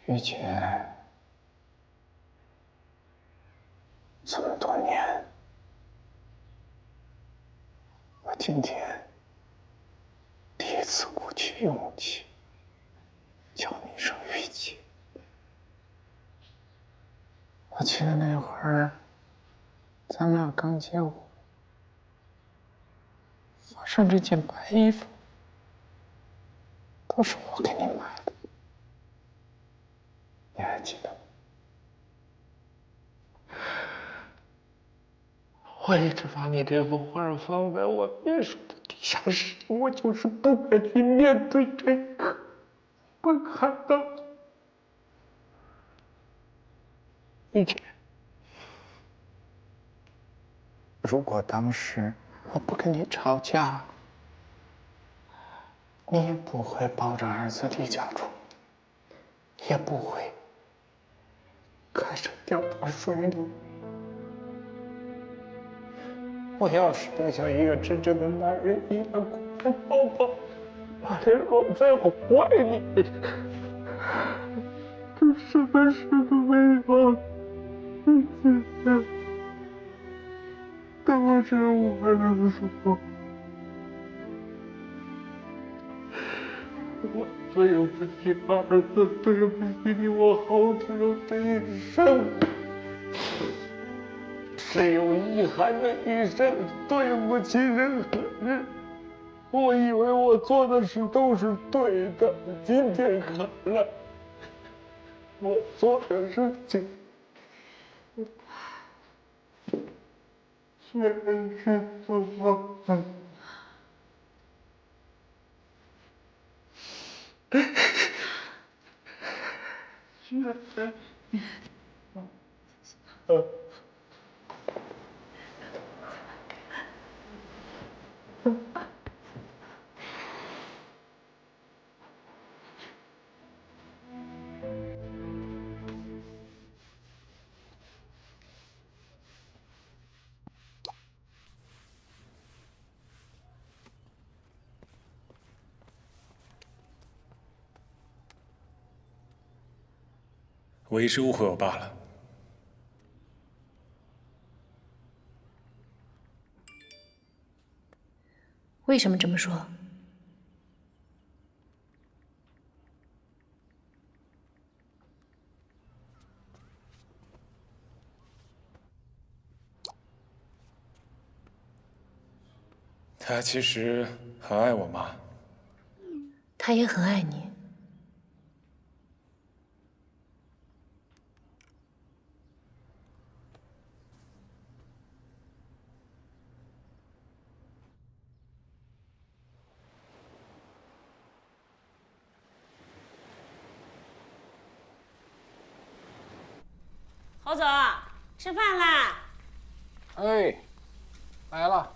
玉姐，这么多年，我今天第一次鼓起勇气叫你一声玉姐。我记得那会儿，咱俩刚结婚，发上这件白衣服，都是我给你买的，你还记得吗？我一直把你这幅画放在我别墅的地下室，我就是不敢去面对这个不堪的。玉姐，如果当时我不跟你吵架，你也不会抱着儿子离家出走，也不会开车掉到水里。我要是能像一个真正的男人一样过来抱抱，把你搂在我怀里，这什么事都没有。都是我的错，我对不起儿子，对不起你，我耗尽了这一生。只有遗憾的一生，对不起任何人。我以为我做的事都是对的，今天看来，我做的事情全是错。我一时误会我罢了。为什么这么说？他其实很爱我妈，他也很爱你。侯总，吃饭啦！哎，来了。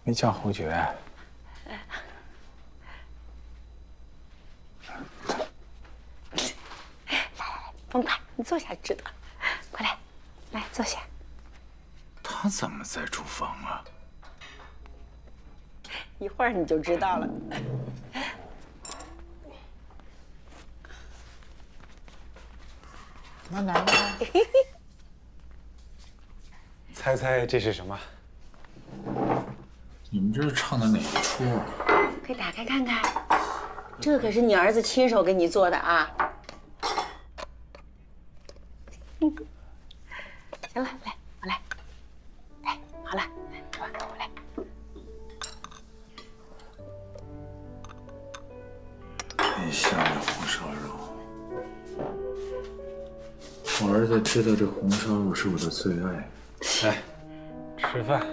没叫侯爵。甭怕，你坐下就知道。快来，来坐下。他怎么在厨房啊？一会儿你就知道了。慢点，慢点。猜猜这是什么？你们这是唱的哪一出啊？快打开看看，这可是你儿子亲手给你做的啊！行了，来，我来。哎，好了，来，我来。真香的红烧肉！我儿子知道这红烧肉是我的最爱。来，吃饭。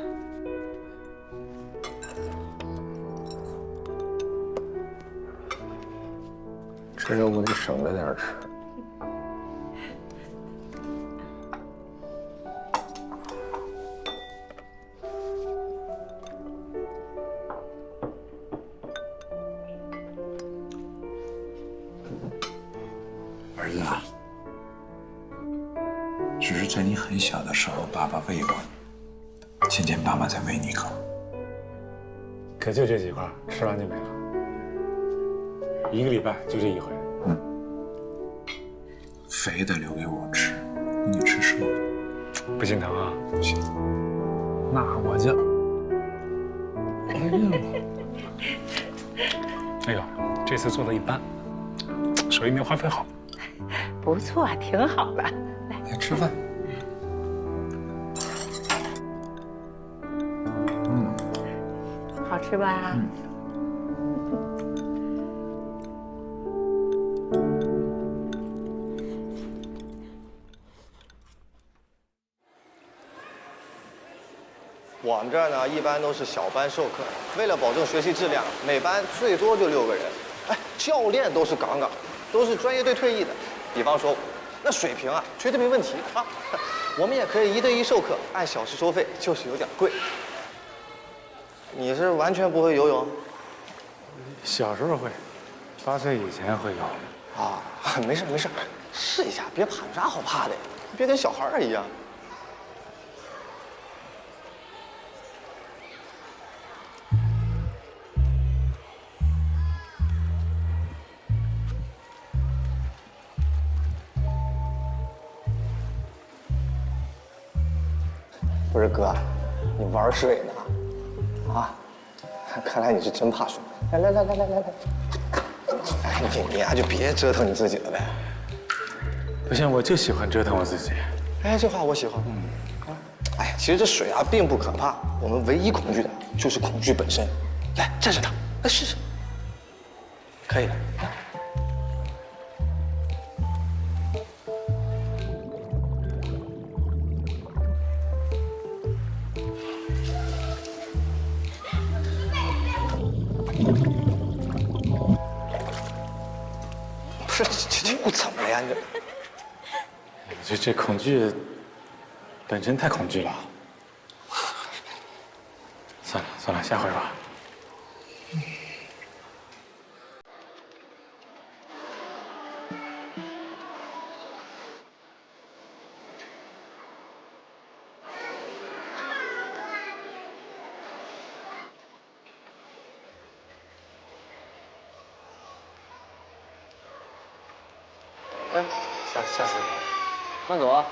这肉我得省着点吃。儿子啊，在你很小的时候，爸爸喂过你，今天爸爸再喂你一口。可就这几块，吃完就没了。1个礼拜就这一回。肥的留给我吃，你吃瘦的。不心疼啊？不行。那我就……哎呦，这次做的一般，手艺没花费好。不错，挺好的。来吃饭。好吃吧？我们这儿呢，一般都是小班授课，为了保证学习质量，每班最多就6个人。哎，教练都是杠杠，都是专业队退役的。比方说，那水平啊，绝对没问题啊。我们也可以1对1授课，按小时收费，就是有点贵。你是完全不会游泳？小时候会，8岁以前会游。啊，没事没事，试一下，别怕，有啥好怕的呀？别跟小孩儿一样。不是哥，你玩水呢？啊，看来你是真怕水。来来来来来来来，哎，你呀就别折腾你自己了呗。不行，我就喜欢折腾我自己。哎，这话我喜欢。哎，其实这水啊并不可怕，我们唯一恐惧的就是恐惧本身。来，站着它，来试试。可以的。不是，这又怎么了呀？这恐惧本身太恐惧了。算了算了，下回吧。哎，下次。慢走啊。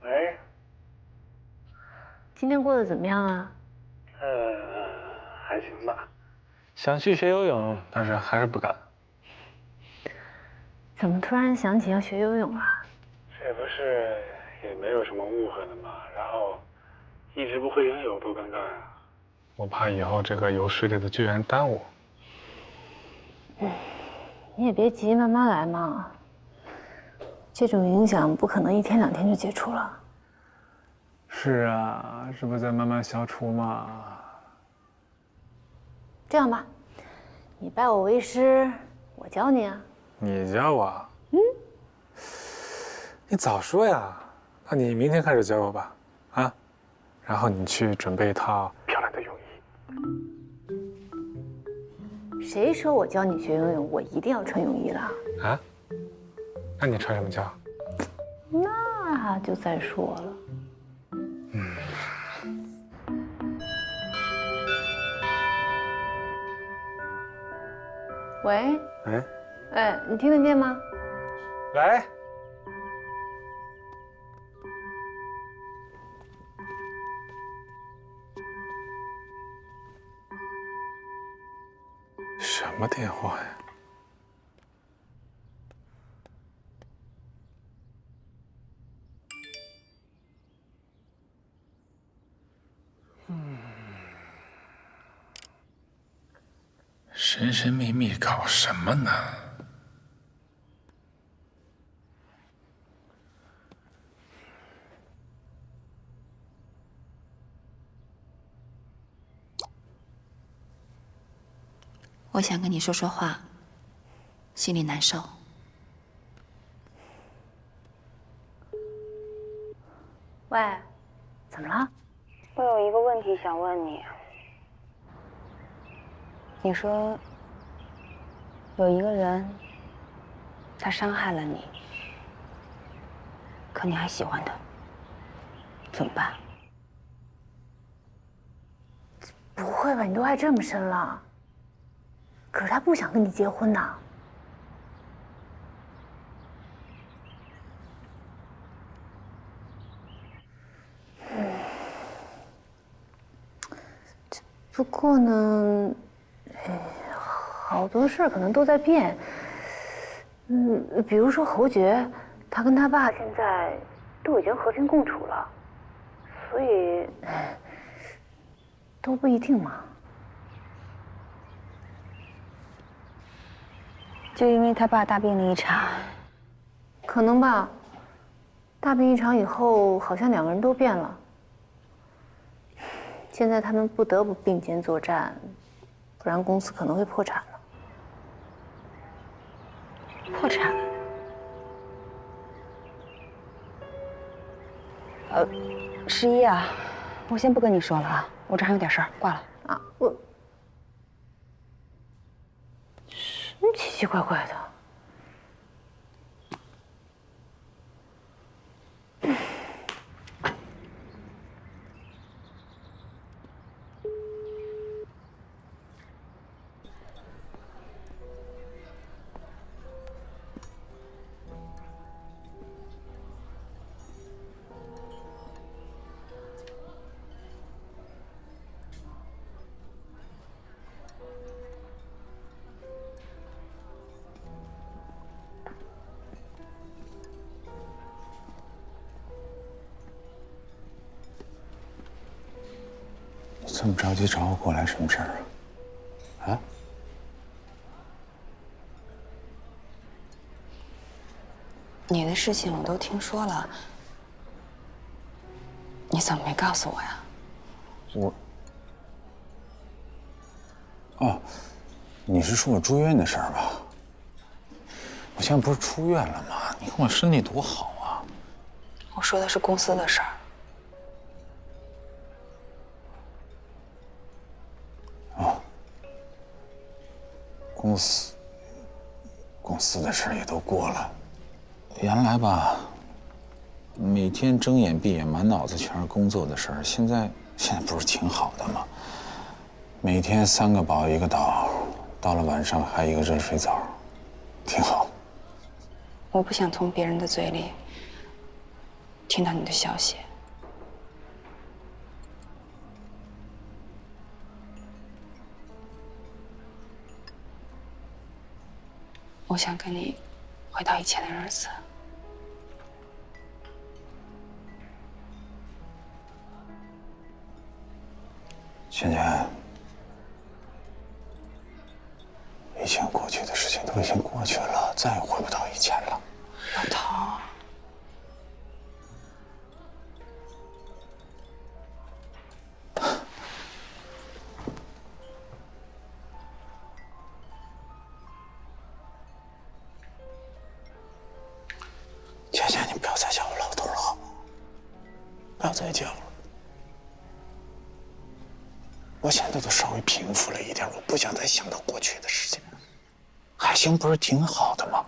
喂，今天过得怎么样啊？还行吧。想去学游泳，但是还是不敢。怎么突然想起要学游泳啊？这不是也没有什么误会了吗？然后一直不会游泳，多尴尬呀！我怕以后这个游水里的救援耽误。你也别急，慢慢来嘛。这种影响不可能1天2天就解除了。是啊，这不在慢慢消除吗？这样吧，你拜我为师，我教你啊。你教我？你早说呀！那你明天开始教我吧，啊？然后你去准备一套漂亮的泳衣。谁说我教你学游泳，我一定要穿泳衣了？啊？那你穿什么教？那就再说了。喂，哎，你听得见吗？来。什么电话呀？神神秘秘搞什么呢？我想跟你说说话，心里难受。喂，怎么了？我有一个问题想问你。你说有一个人，他伤害了你，可你还喜欢他，怎么办？不会吧，你都爱这么深了。可是他不想跟你结婚呐。不过呢，好多事儿可能都在变。比如说侯爵，他跟他爸现在都已经和平共处了，所以都不一定嘛。就因为他爸大病了一场，可能吧。大病一场以后，好像两个人都变了。现在他们不得不并肩作战，不然公司可能会破产了。破产？十一啊，我先不跟你说了啊，我这还有点事儿，挂了。啊，我什么奇奇怪怪的？这么着急找我过来，什么事儿啊？啊？你的事情我都听说了，你怎么没告诉我呀？哦，你是说我住院的事儿吧？我现在不是出院了吗？你看我身体多好啊！我说的是公司的事儿。哦，公司的事儿也都过了。原来吧，每天睁眼闭眼，满脑子全是工作的事儿。现在不是挺好的吗？每天3个宝1个岛，到了晚上还一个热水澡，挺好。我不想从别人的嘴里听到你的消息。我想跟你回到以前的日子。芊芊，以前过去的事情都已经过去了，再也回不到以前了。老头，芊芊，你不要再叫我老头了，好吗？不要再叫了。我现在都稍微平复了一点，我不想再想到过去的事情。海星不是挺好的吗？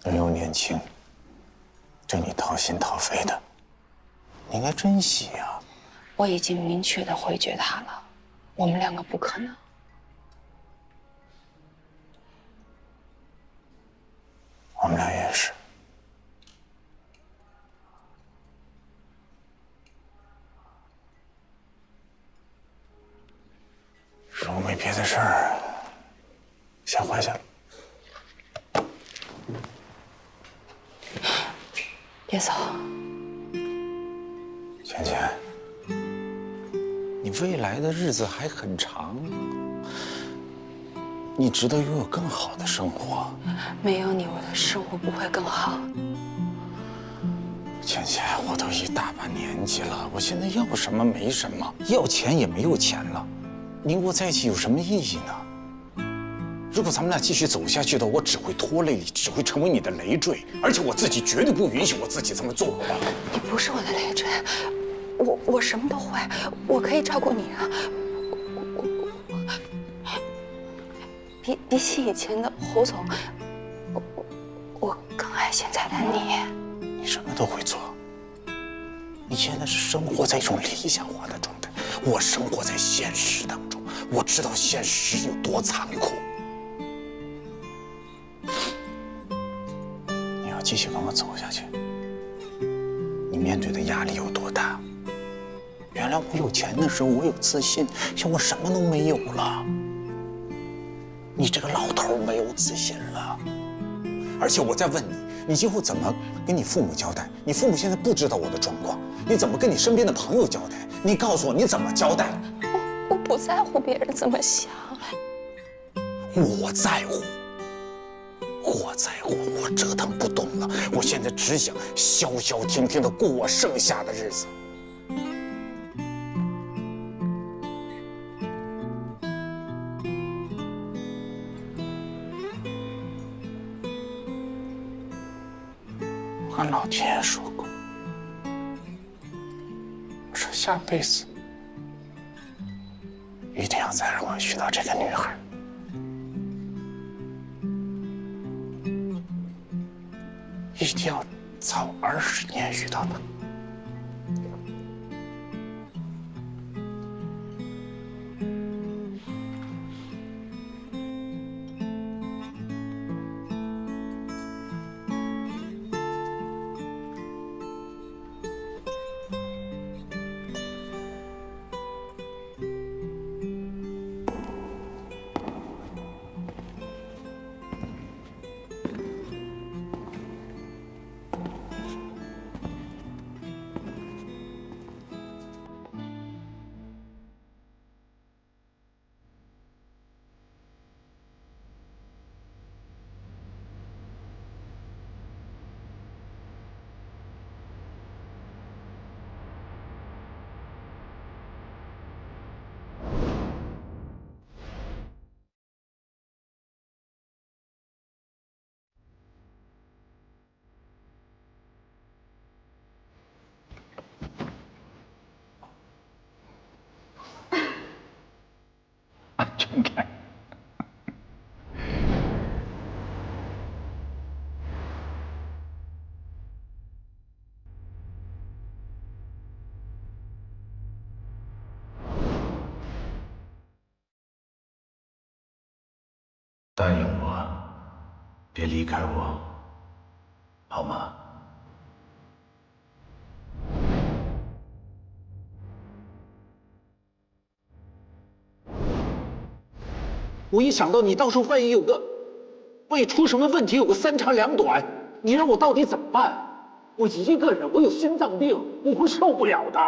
人又年轻，对你掏心掏肺的，你应该珍惜呀。我已经明确的回绝他了，我们2个不可能。我们俩也是。如果没别的事儿，先回去了。别走，芊芊，你未来的日子还很长，你值得拥有更好的生活。没有你，我的生活不会更好。倩倩，我都一大把年纪了，我现在要什么没什么，要钱也没有钱了，你跟我在一起有什么意义呢？如果咱们俩继续走下去的，我只会拖累你，只会成为你的累赘，而且我自己绝对不允许我自己这么做的。你不是我的累赘，我什么都会，我可以照顾你啊。比起以前的侯总，我更爱现在的你。你什么都会做，你现在是生活在一种理想化的状态，我生活在现实当中，我知道现实有多残酷。你要继续跟我走下去，你面对的压力有多大？原来我有钱的时候我有自信，现在我什么都没有了。你这个老头没有自信了，而且我在问你，你今后怎么跟你父母交代？你父母现在不知道我的状况，你怎么跟你身边的朋友交代？你告诉我，你怎么交代？我不在乎别人怎么想。我在乎，我折腾不动了，我现在只想消消停停的过我剩下的日子。我跟老天爷说过，我说下辈子一定要再让我遇到这个女孩，一定要早20年遇到她。安全感。答应我，别离开我，好吗？我一想到你到时候万一出什么问题，有个3长2短，你让我到底怎么办？我一个人，我有心脏病，我会受不了的。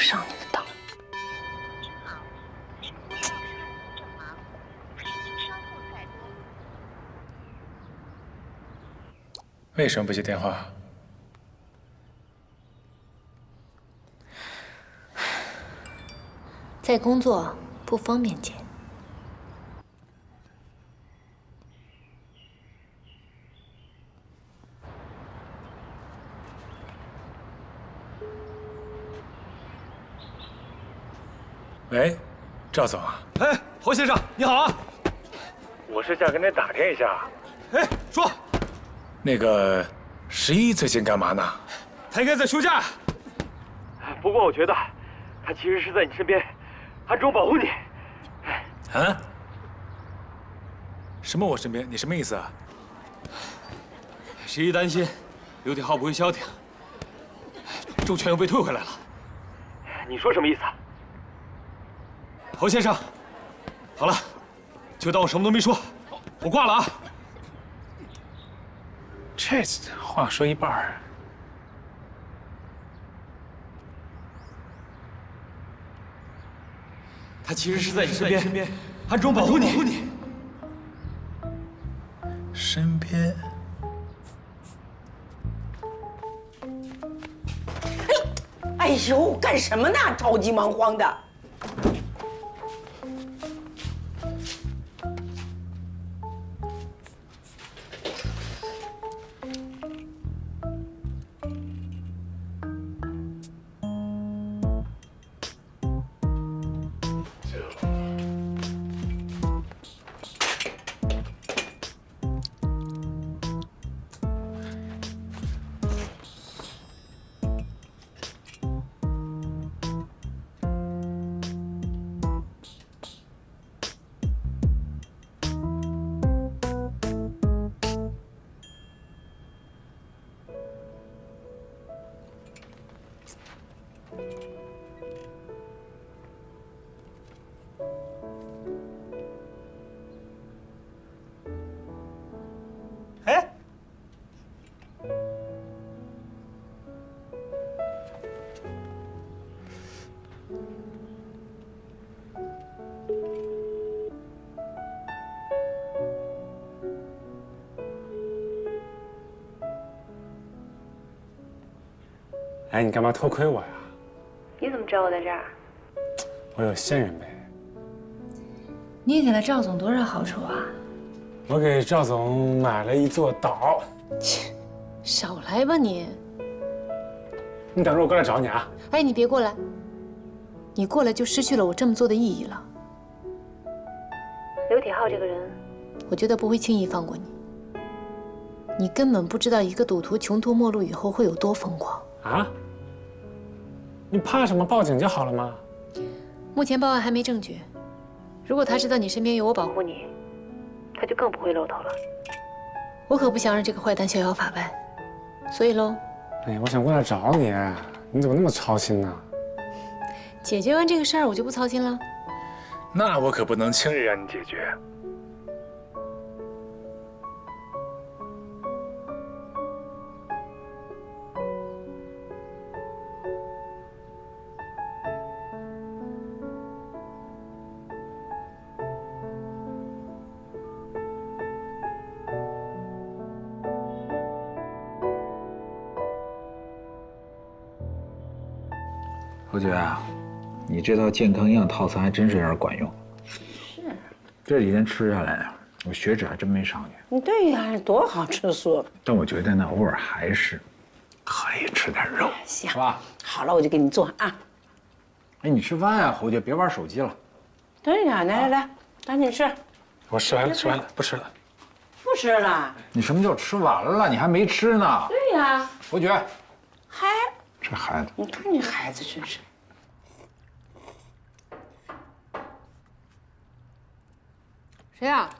上你的当。为什么不接电话？在工作不方便接。喂，赵总啊。哎，侯先生，你好啊！我是想跟你打听一下。哎，说。那个11最近干嘛呢？他应该在休假。不过我觉得，他其实是在你身边，暗中保护你。啊？什么？我身边？你什么意思啊11担心刘铁浩不会消停，周全又被退回来了。你说什么意思啊？侯先生，好了，就当我什么都没说，我挂了啊。这话说一半儿。他其实是在你身边，暗中保护你。身边。哎呦，干什么呢？着急忙慌的。哎，你干嘛偷窥我呀？你怎么知道我在这儿？我有线人呗。你给了赵总多少好处啊？我给赵总买了一座岛。切，少来吧你！你等着我过来找你啊！哎，你别过来，你过来就失去了我这么做的意义了。刘铁浩这个人，我觉得不会轻易放过你。你根本不知道一个赌徒穷途末路以后会有多疯狂啊！你怕什么？报警就好了吗？目前报案还没证据，如果他知道你身边有我保护你，他就更不会露头了。我可不想让这个坏蛋逍遥法外，所以喽。哎，我想过来找你，你怎么那么操心呢？解决完这个事儿，我就不操心了。那我可不能轻易让你解决。侯爵啊，你这套健康营养套餐还真是有点管用。是，这几天吃下来，我血脂还真没上去。对呀，多好吃素。但我觉得呢，偶尔还是可以吃点肉，行，是吧？好了，我就给你做啊。哎，你吃饭呀，侯爵，别玩手机了。对呀，来，赶紧吃。我吃完了，不吃了。不吃了？你什么叫吃完了？你还没吃呢。对呀，侯爵，还这孩子，你看这孩子真是。谁呀？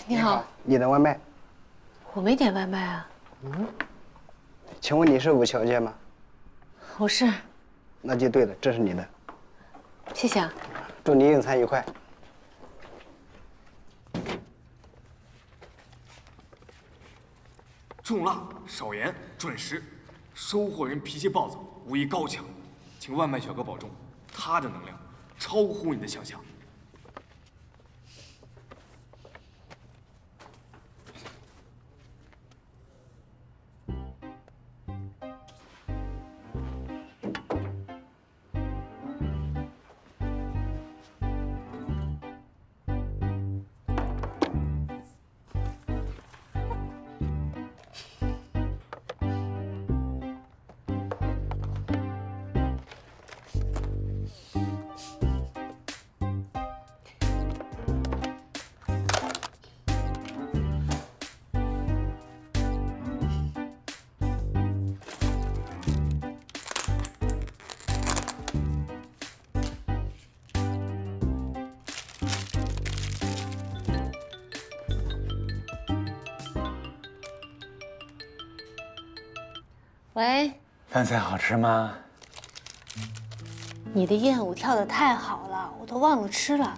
你好，你的外卖？我没点外卖啊。请问你是吴小姐吗？我是。那就对了，这是你的。谢谢啊。祝你用餐愉快。重辣少盐准时，收货人脾气暴躁，武艺高强，请外卖小哥保重，他的能量超乎你的想象。喂，饭菜好吃吗？你的艳舞跳得太好了，我都忘了吃了。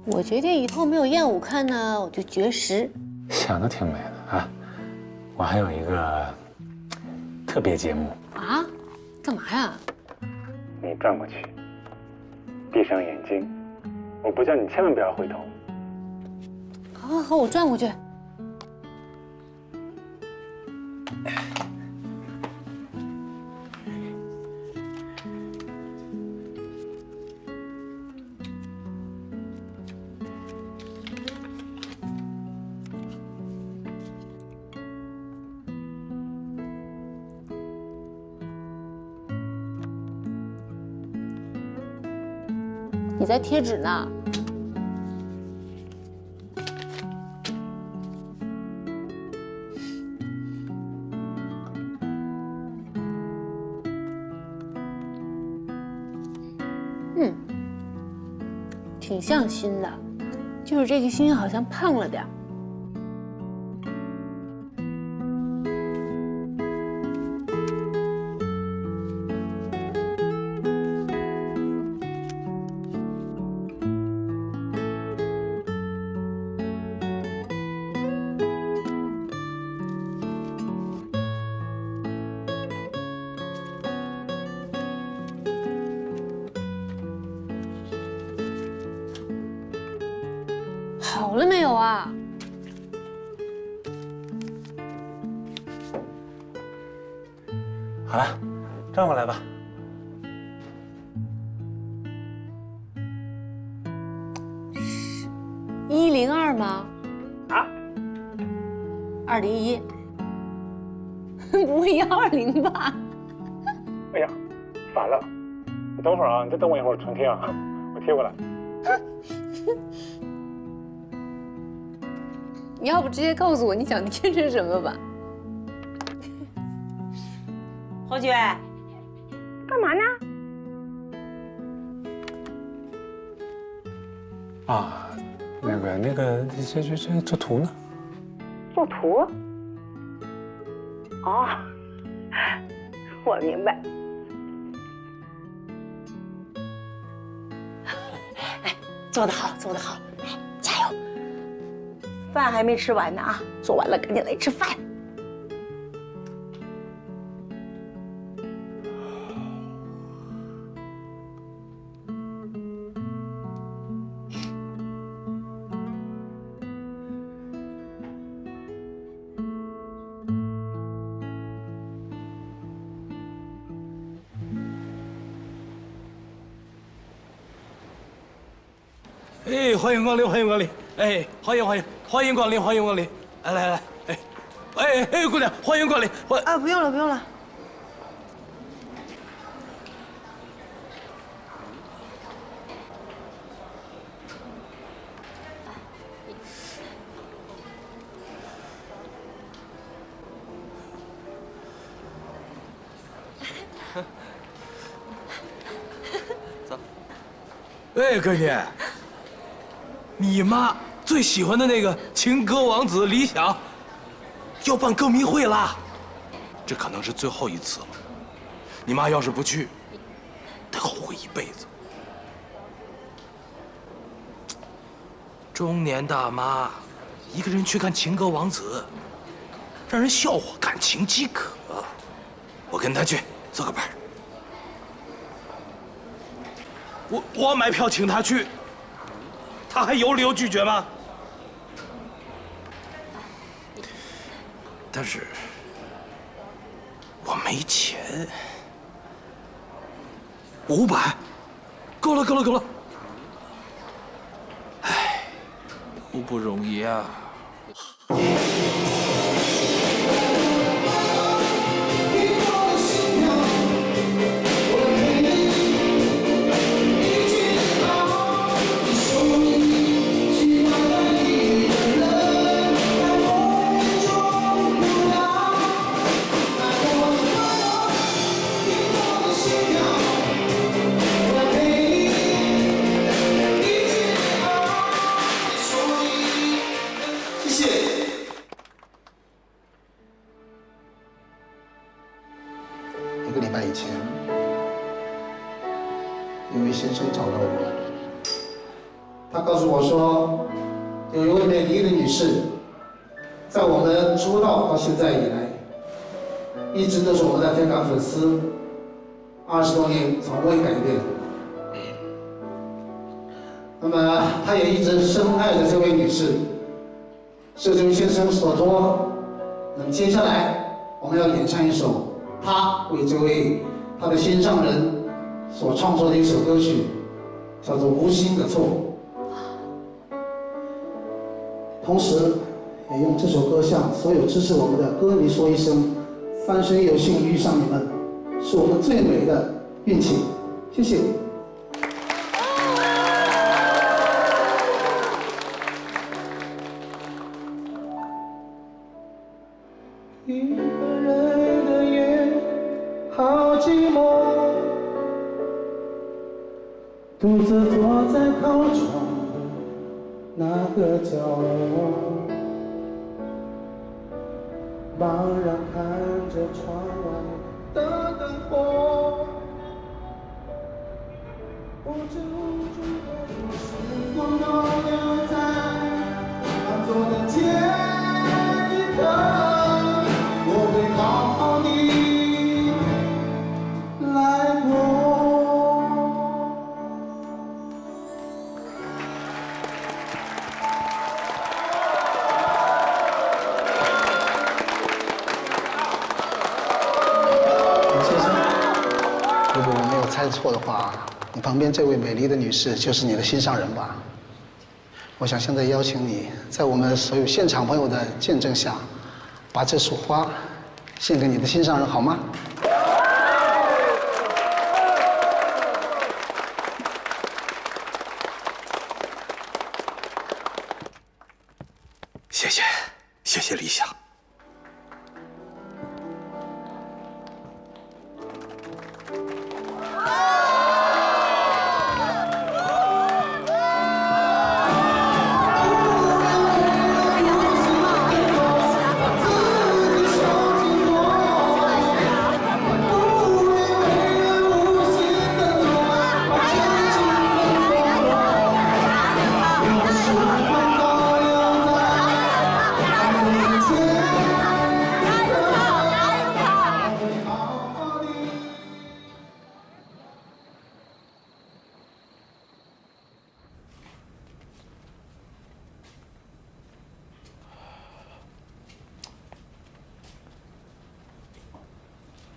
我决定以后没有艳舞看呢，我就绝食。想的挺美的啊！我还有一个特别节目啊？干嘛呀？你转过去，闭上眼睛，我不叫你千万不要回头。好，好，好，我转过去。你在贴纸呢？挺像新的，就是这个心好像胖了点儿。好了没有啊？好了，转过来吧。102吗？啊？201。不会120吧？哎呀，反了！你等会儿啊，你再等我一会儿，重贴啊，我贴过来。你要不直接告诉我你想贴成什么吧？侯爵，干嘛呢？啊，那个，这做图呢？做图？哦，我明白。哎，做得好，做得好，哎，加油！饭还没吃完呢啊，做完了赶紧来吃饭。哎，欢迎光临，欢迎光临！哎，欢迎光临，欢迎光临！来，哎，姑娘，欢迎光临！啊，不用了，不用了。走。哎，闺女，你妈最喜欢的那个情歌王子李想，要办歌迷会啦！这可能是最后一次了。你妈要是不去，得后悔一辈子。中年大妈，一个人去看情歌王子，让人笑话，感情饥渴。我跟她去做个伴儿。我买票请她去，她还有理由拒绝吗？但是我没钱，500，够了，够了，够了。唉，都不容易啊。1个礼拜以前，有位先生找到我，他告诉我说，有一位美丽的女士，在我们出道到现在以来，一直都是我们的天岗粉丝，20多年从未改变。那么，他也一直深爱着这位女士，受这位先生所托。那么接下来，我们要演唱一首他为这位他的心上人所创作的一首歌曲，叫做《无心的错》。同时，也用这首歌向所有支持我们的歌迷说一声：三生有幸遇上你们，是我们最美的运气。谢谢。一个人的夜，好寂寞，独自坐在靠窗的那个角落，茫然看着窗外的灯火，无知无助的时光都留在安坐的这一刻。我会好好的来过。王先生，如果我没有猜错的话，你旁边这位美丽的女士就是你的心上人吧？我想现在邀请你，在我们所有现场朋友的见证下，把这束花献给你的心上人，好吗？谢谢，谢谢理想。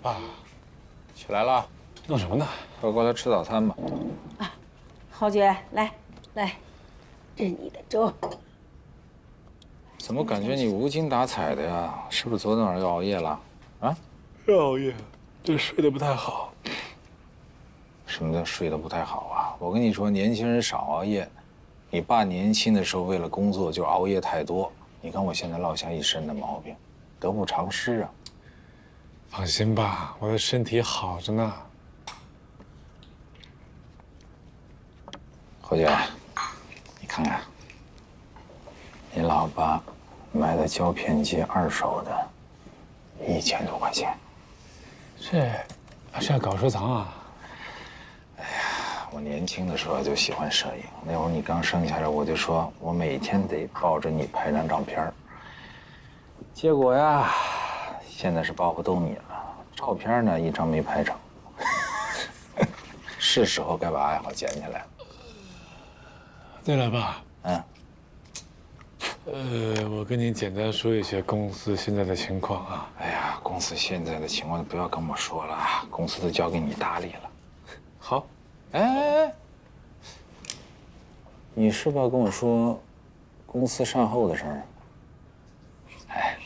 爸，起来了，弄什么呢？快过来吃早餐吧。豪杰，来，这是你的粥。怎么感觉你无精打采的呀？是不是昨天晚上又熬夜了？啊？又熬夜，这睡得不太好。什么叫睡得不太好啊？我跟你说，年轻人少熬夜。你爸年轻的时候为了工作就熬夜太多，你看我现在落下一身的毛病，得不偿失啊。放心吧，我的身体好着呢。侯姐，你看看，你老爸买的胶片机2手的，1000多块钱。这要搞收藏啊？哎呀，我年轻的时候就喜欢摄影，那会儿你刚生下来，我就说我每天得抱着你拍张照片。结果呀，现在是抱不动你了，照片呢一张没拍成。是时候该把爱好捡起来了。对了，爸，我跟你简单说一些公司现在的情况啊。哎呀，公司现在的情况不要跟我说了，公司都交给你打理了。好。哎，你是不是要跟我说公司善后的事儿？哎，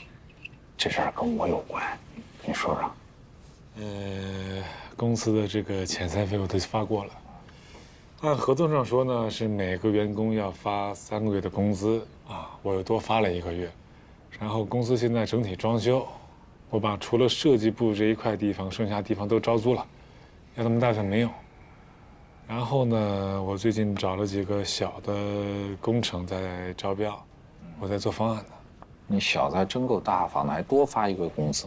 这事儿跟我有关，你说说。公司的这个遣散费我都发过了，按合同上说呢，是每个员工要发3个月的工资啊，我又多发了1个月。然后公司现在整体装修，我把除了设计部这一块地方，剩下地方都招租了，要他们打算没有。然后呢，我最近找了几个小的工程在招标，我在做方案呢。你小子还真够大方的，还多发1个工资。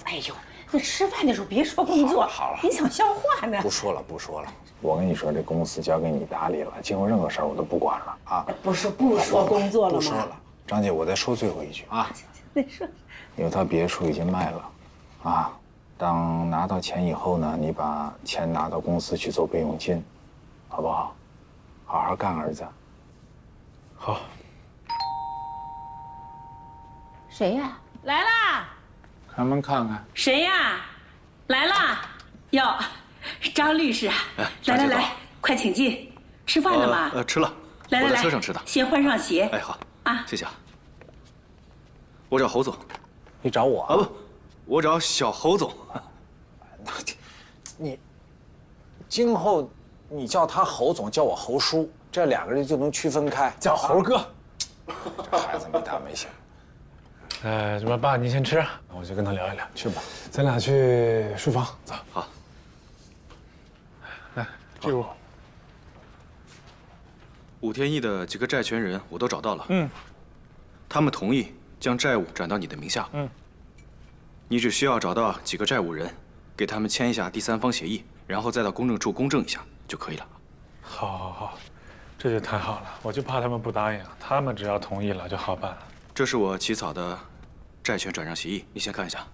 哎呦，你吃饭的时候别说工作，好了，你想消化呢？不说了，不说了。我跟你说，这公司交给你打理了，今后任何事儿我都不管了啊。不说工作了吗？不说了，张姐，我再说最后一句啊。你说，有套别墅已经卖了，啊，当拿到钱以后呢，你把钱拿到公司去做备用金，好不好？好好干，儿子。好。谁呀？来啦！开门看看。谁呀？来啦！哟，张律师，来，快请进。吃饭了吗？吃了。来，我在车上吃的。先换上鞋。哎，好啊，谢谢啊。我找侯总。你找我？啊不，我找小侯总。你，今后你叫他侯总，叫我侯叔，这2个人就能区分开。叫侯哥。这孩子没大没小。什么爸，你先吃，我就跟他聊一聊。去吧，咱俩去书房走。好。来，这屋。武天一的几个债权人我都找到了。他们同意将债务转到你的名下。你只需要找到几个债务人，给他们签一下第3方协议，然后再到公证处公证一下就可以了。好，这就太好了，我就怕他们不答应，他们只要同意了就好办了。这是我起草的债权转让协议，你先看一下。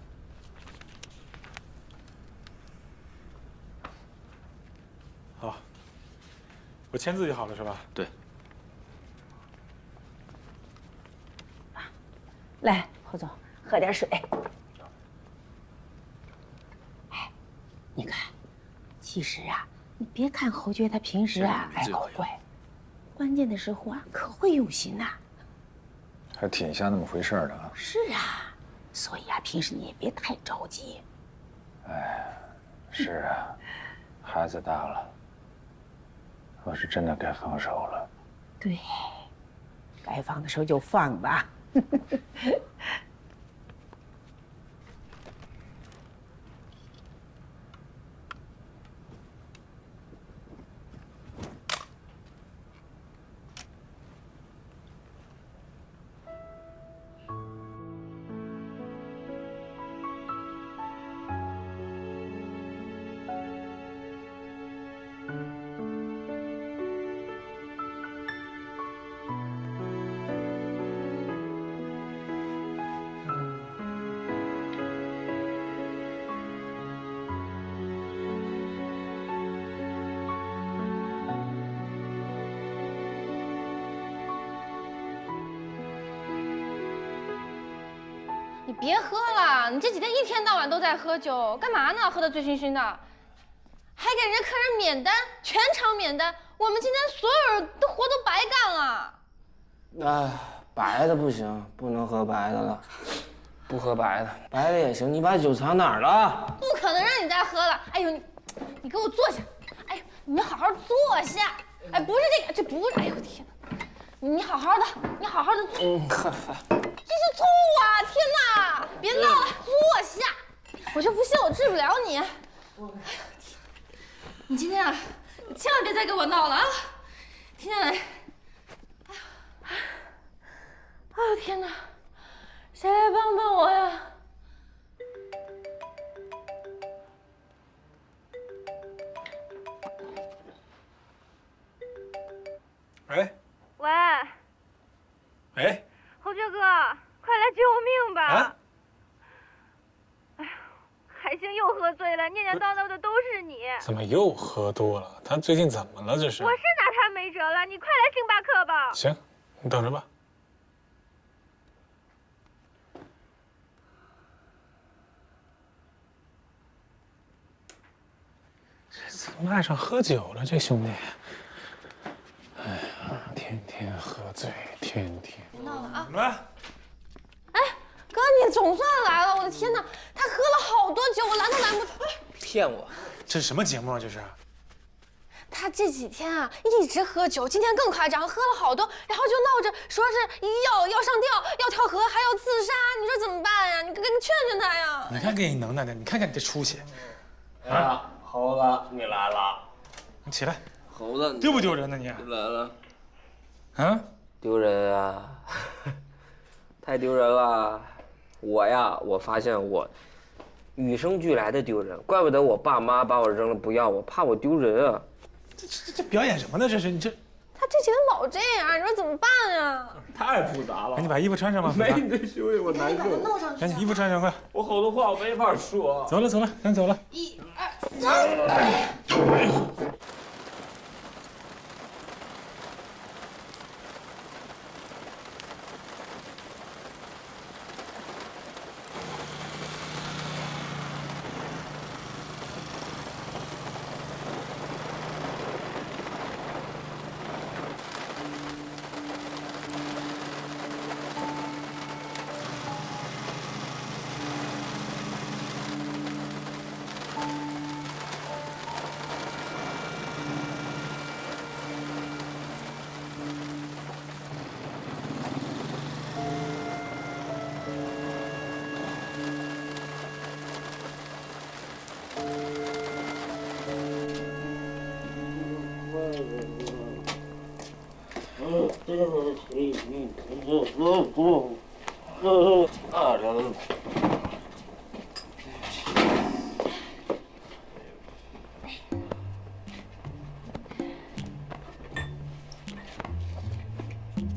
好，我签字就好了，是吧？对。来，侯总，喝点水。哎，你看，其实啊，你别看侯爵他平时啊爱搞怪，关键的时候啊可会用心呐。还挺像那么回事的啊。是啊，所以啊，平时你也别太着急。哎，是啊，孩子大了，我是真的该放手了。对，该放的时候就放吧。你别喝了，你这几天一天到晚都在喝酒，干嘛呢？喝得醉醺醺的，还给人家客人免单，全场免单。我们今天所有人的活都白干了。哎，白的不行，不能喝白的了，不喝白的，白的也行。你把酒藏哪儿了？不可能让你再喝了。哎呦，你给我坐下。哎呦，你好好坐下。哎，不是这个，这不是。哎呦天哪，你好好的，你好好的坐。这是醋啊！天哪，别闹了，坐下。我就不信我治不了你。哎呦天，你今天啊，千万别再跟我闹了啊！听见没？哎呦天哪，谁来帮帮我呀？喂。喂。喂。侯爵哥，快来救命吧！啊！哎呀，海星又喝醉了，念念叨叨的都是你。怎么又喝多了？他最近怎么了？这是？我是拿他没辙了，你快来星巴克吧。行，你等着吧。这怎么爱上喝酒了？这兄弟。哎呀，天天喝醉，天天。别闹了啊！怎么了？哎，哥，你总算来了！我的天哪，他喝了好多酒，我拦都拦不住。骗我！这是什么节目啊？这是？他这几天啊一直喝酒，今天更夸张，喝了好多，然后就闹着说是要上吊，要跳河，还要自杀。你说怎么办呀？你劝劝他呀！你看给你能耐的，你看看你这出息。啊，猴子，你来了。你起来。猴子，丢不丢人呢你？来了。啊？丢人啊！太丢人了。我发现我与生俱来的丢人，怪不得我爸妈把我扔了不要我，怕我丢人啊。这表演什么呢？这是你这。他这几天老这样，你说怎么办呀？太复杂了。赶紧把衣服穿上吧。没你这兄弟我难受。弄上去。赶紧衣服穿上快。我好多话我没法说。走了，咱走了。1、2、3。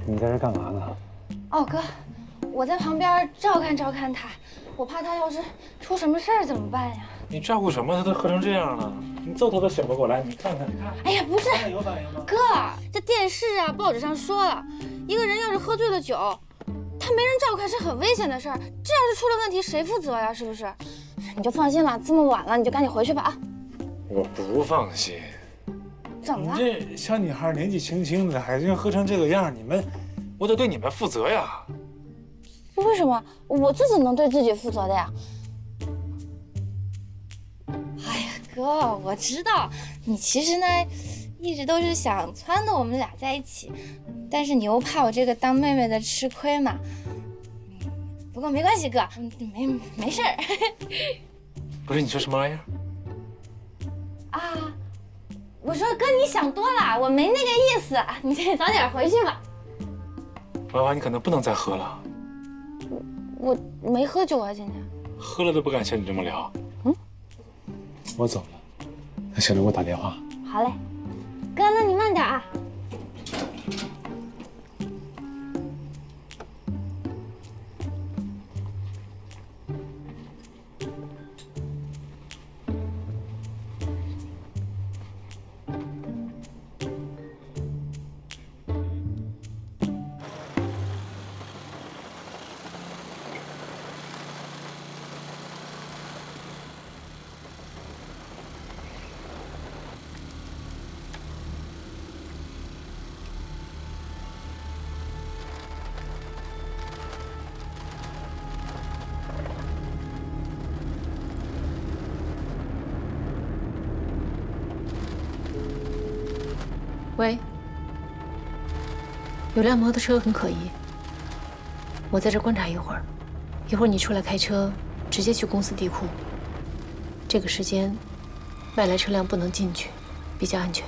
你在这干嘛呢？哦，哥，我在旁边照看照看他，我怕他要是出什么事儿怎么办呀？你照顾什么？他都喝成这样了，你揍他都醒不过来。你看看，哎呀，不是，有反应吗？哥，这电视啊、报纸上说了，一个人要是喝醉了酒，他没人照看是很危险的事儿。这要是出了问题，谁负责呀？是不是？你就放心了，这么晚了，你就赶紧回去吧啊！我不放心。怎么了？你这小女孩年纪轻轻的，还是喝成这个样，我得对你们负责呀。为什么？我自己能对自己负责的呀。哎呀，哥，我知道你其实呢，一直都是想撺掇我们俩在一起，但是你又怕我这个当妹妹的吃亏嘛。不过没关系，哥，没事儿。不是你说什么玩意儿？啊，我说哥，你想多了，我没那个意思，你早点回去吧。娃娃，你可能不能再喝了。我没喝酒啊，今天。喝了都不敢像你这么聊。我走了，那小刘给我打电话。好嘞，哥，那你慢点啊。喂，有辆摩托车很可疑，我在这观察一会儿，一会儿你出来开车，直接去公司地库。这个时间，外来车辆不能进去，比较安全。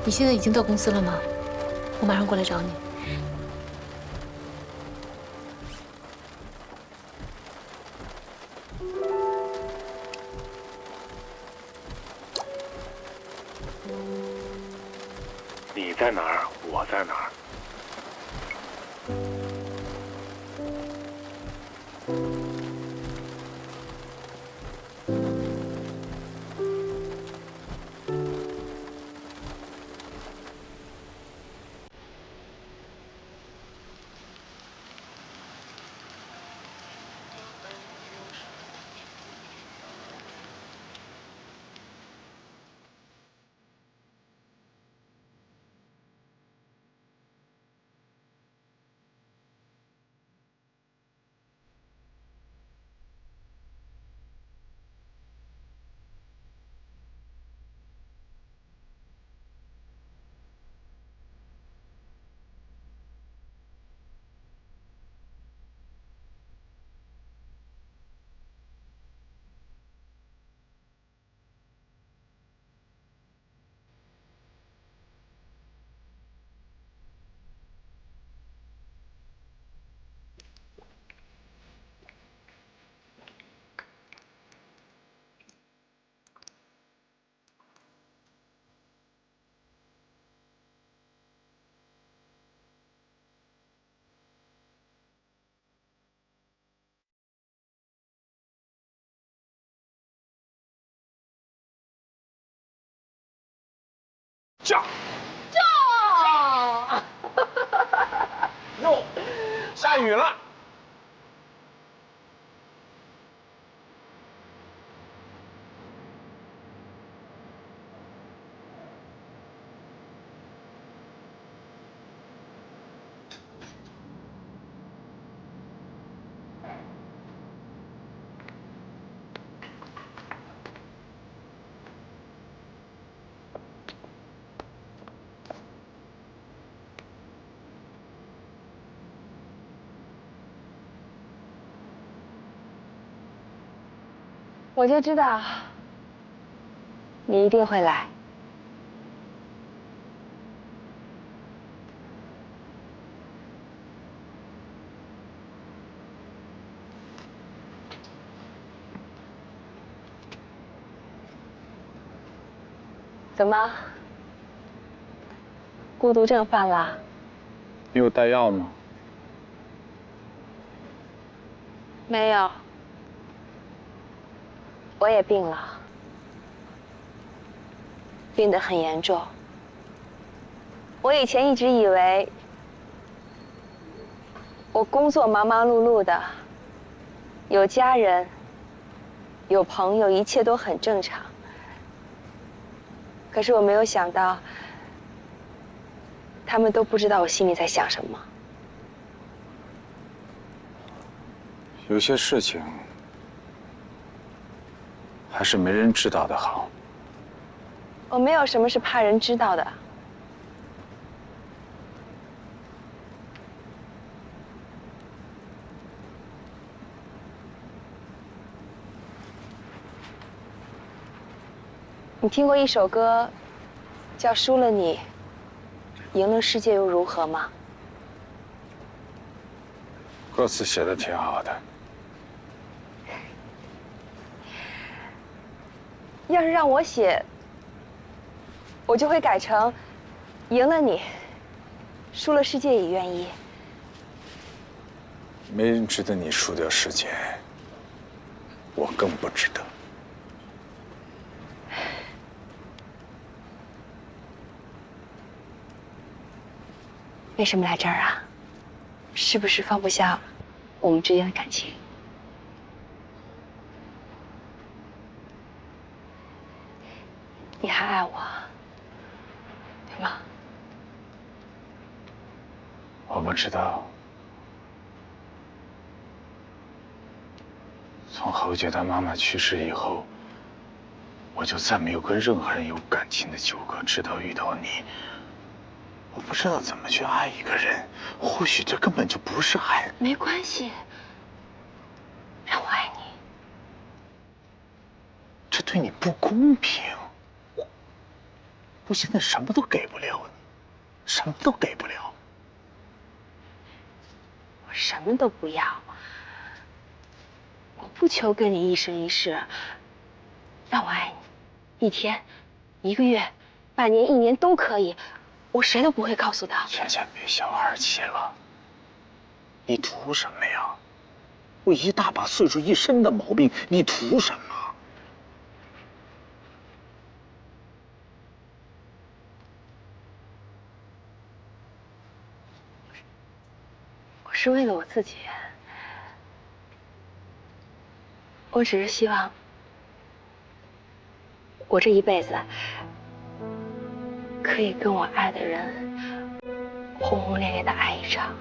你现在已经到公司了吗？我马上过来找你。你在哪儿？我在哪儿？驾！驾！哟，下雨了。我就知道你一定会来。怎么？孤独症犯了？你有带药吗？没有。我也病了，病得很严重。我以前一直以为我工作忙忙碌碌的，有家人，有朋友，一切都很正常。可是我没有想到，他们都不知道我心里在想什么。有些事情还是没人知道的好。我没有什么是怕人知道的。你听过一首歌，叫《输了你，赢了世界又如何》吗？歌词写的挺好的。要是让我写，我就会改成“赢了你，输了世界也愿意”。没人值得你输掉世界，我更不值得。为什么来这儿啊？是不是放不下我们之间的感情？你还爱我，对吗？我不知道。从侯杰他妈妈去世以后，我就再没有跟任何人有感情的纠葛，直到遇到你。我不知道怎么去爱一个人，或许这根本就不是爱。没关系，让我爱你。这对你不公平。我现在什么都给不了你，什么都给不了。我什么都不要，我不求跟你一生一世，让我爱你，1天、1个月、半年、1年都可以，我谁都不会告诉他。倩倩，别小孩气了。你图什么呀？我一大把岁数，一身的毛病，你图什么？我是为了我自己，我只是希望我这一辈子可以跟我爱的人轰轰烈烈的爱一场，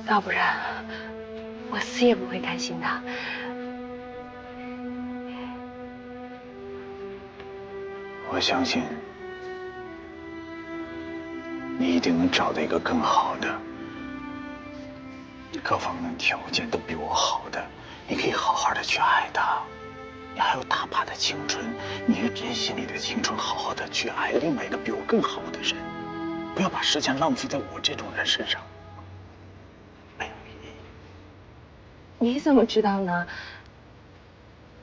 要不然我死也不会甘心的。我相信你一定能找到一个更好的，各方面条件都比我好的，你可以好好的去爱他。你还有大把的青春，你也珍惜你的青春，好好的去爱另外一个比我更好的人，不要把时间浪费在我这种人身上。你怎么知道呢？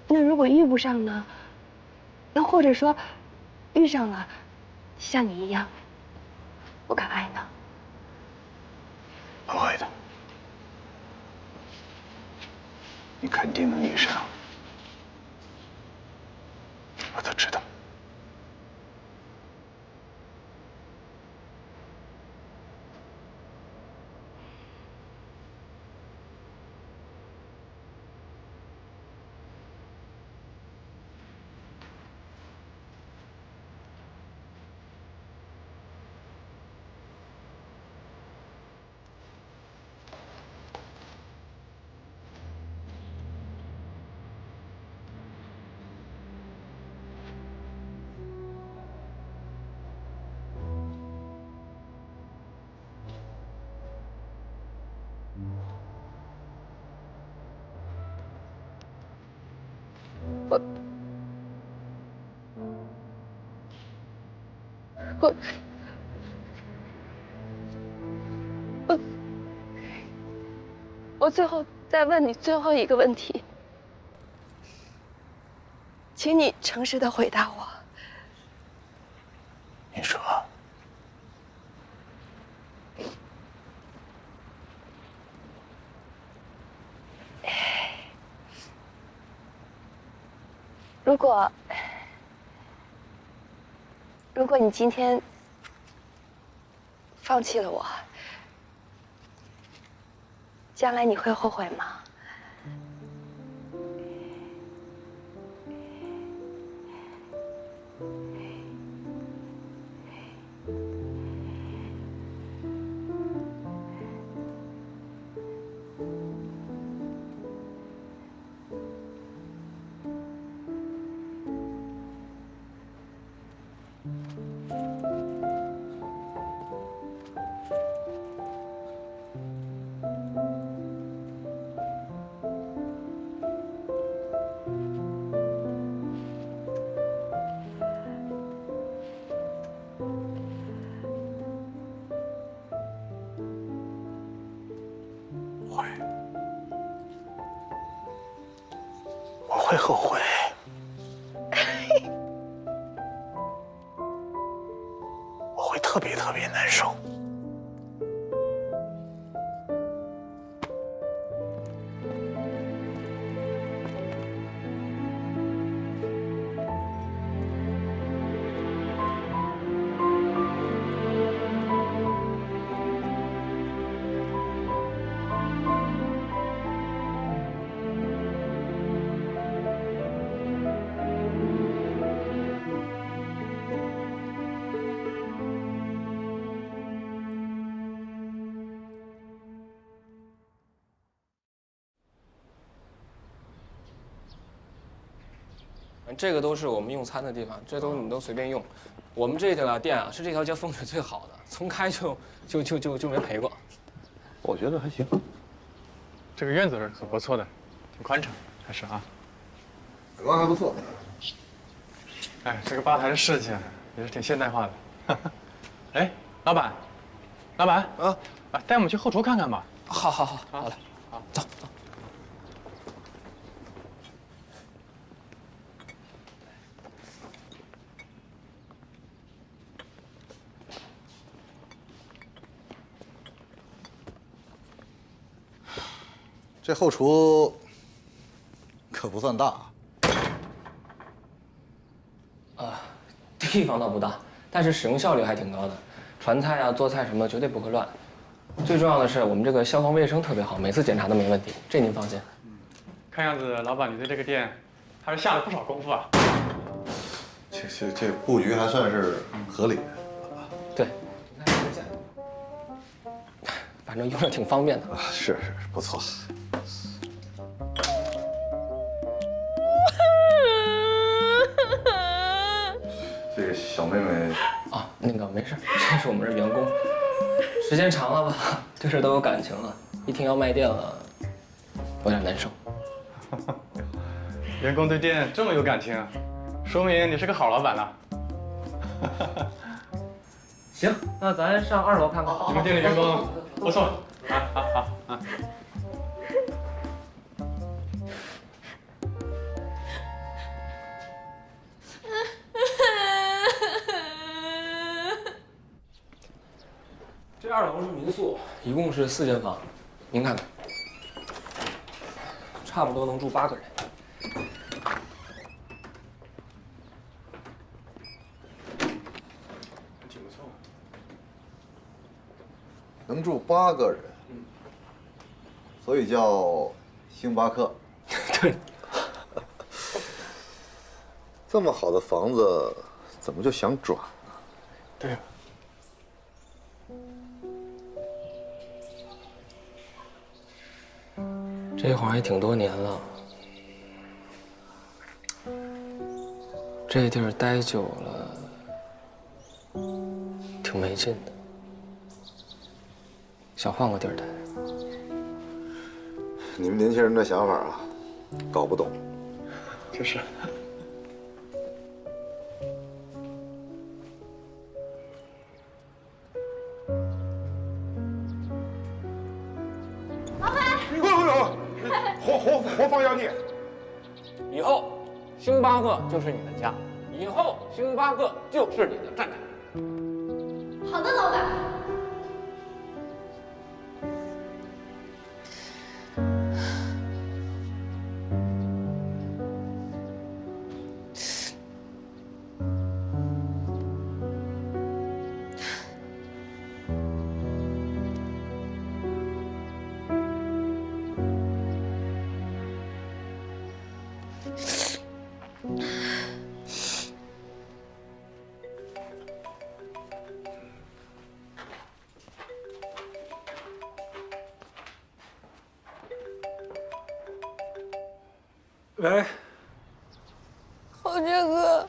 那如果遇不上呢？那或者说，遇上了，像你一样，不敢爱呢？不会的，你肯定能遇上，我都知道。我最后再问你最后一个问题，请你诚实的回答我。你说。如果你今天放弃了我，将来你会后悔吗？我会后悔，我会特别特别难受。这个都是我们用餐的地方，这都你都随便用。我们这条店啊，是这条街风水最好的，从开就没赔过。我觉得还行，这个院子是很不错的，挺宽敞，还是啊。阳光还不错。哎，这个吧台的设计啊，也是挺现代化的。哎，老板，老板啊，带我们去后厨看看吧。好，好嘞，好，走。这后厨可不算大啊。地方倒不大，但是使用效率还挺高的，传菜啊、做菜什么绝对不会乱。最重要的是，我们这个消防卫生特别好，每次检查都没问题，这您放心。看样子老板你对这个店还是下了不少功夫啊。这布局还算是合理。对，反正用着挺方便的。是不错。这个小妹妹啊，那个没事，这是我们这员工，时间长了吧，对这都有感情了。一听要卖店了，有点难受。员工对店这么有感情，说明你是个好老板了。行，那咱上2楼看看。你们店里员工不错，好。这2楼是民宿，一共是4间房，您看看，差不多能住8个人。挺不错。能住8个人，所以叫星巴克。对。这么好的房子，怎么就想转呢？对呀。这行也挺多年了，这地儿待久了，挺没劲的，想换个地儿待。你们年轻人的想法啊，搞不懂。就是。活放妖孽！以后星巴克就是你的家，以后星巴克就是你的战场。好的，老板。喂，侯爵哥，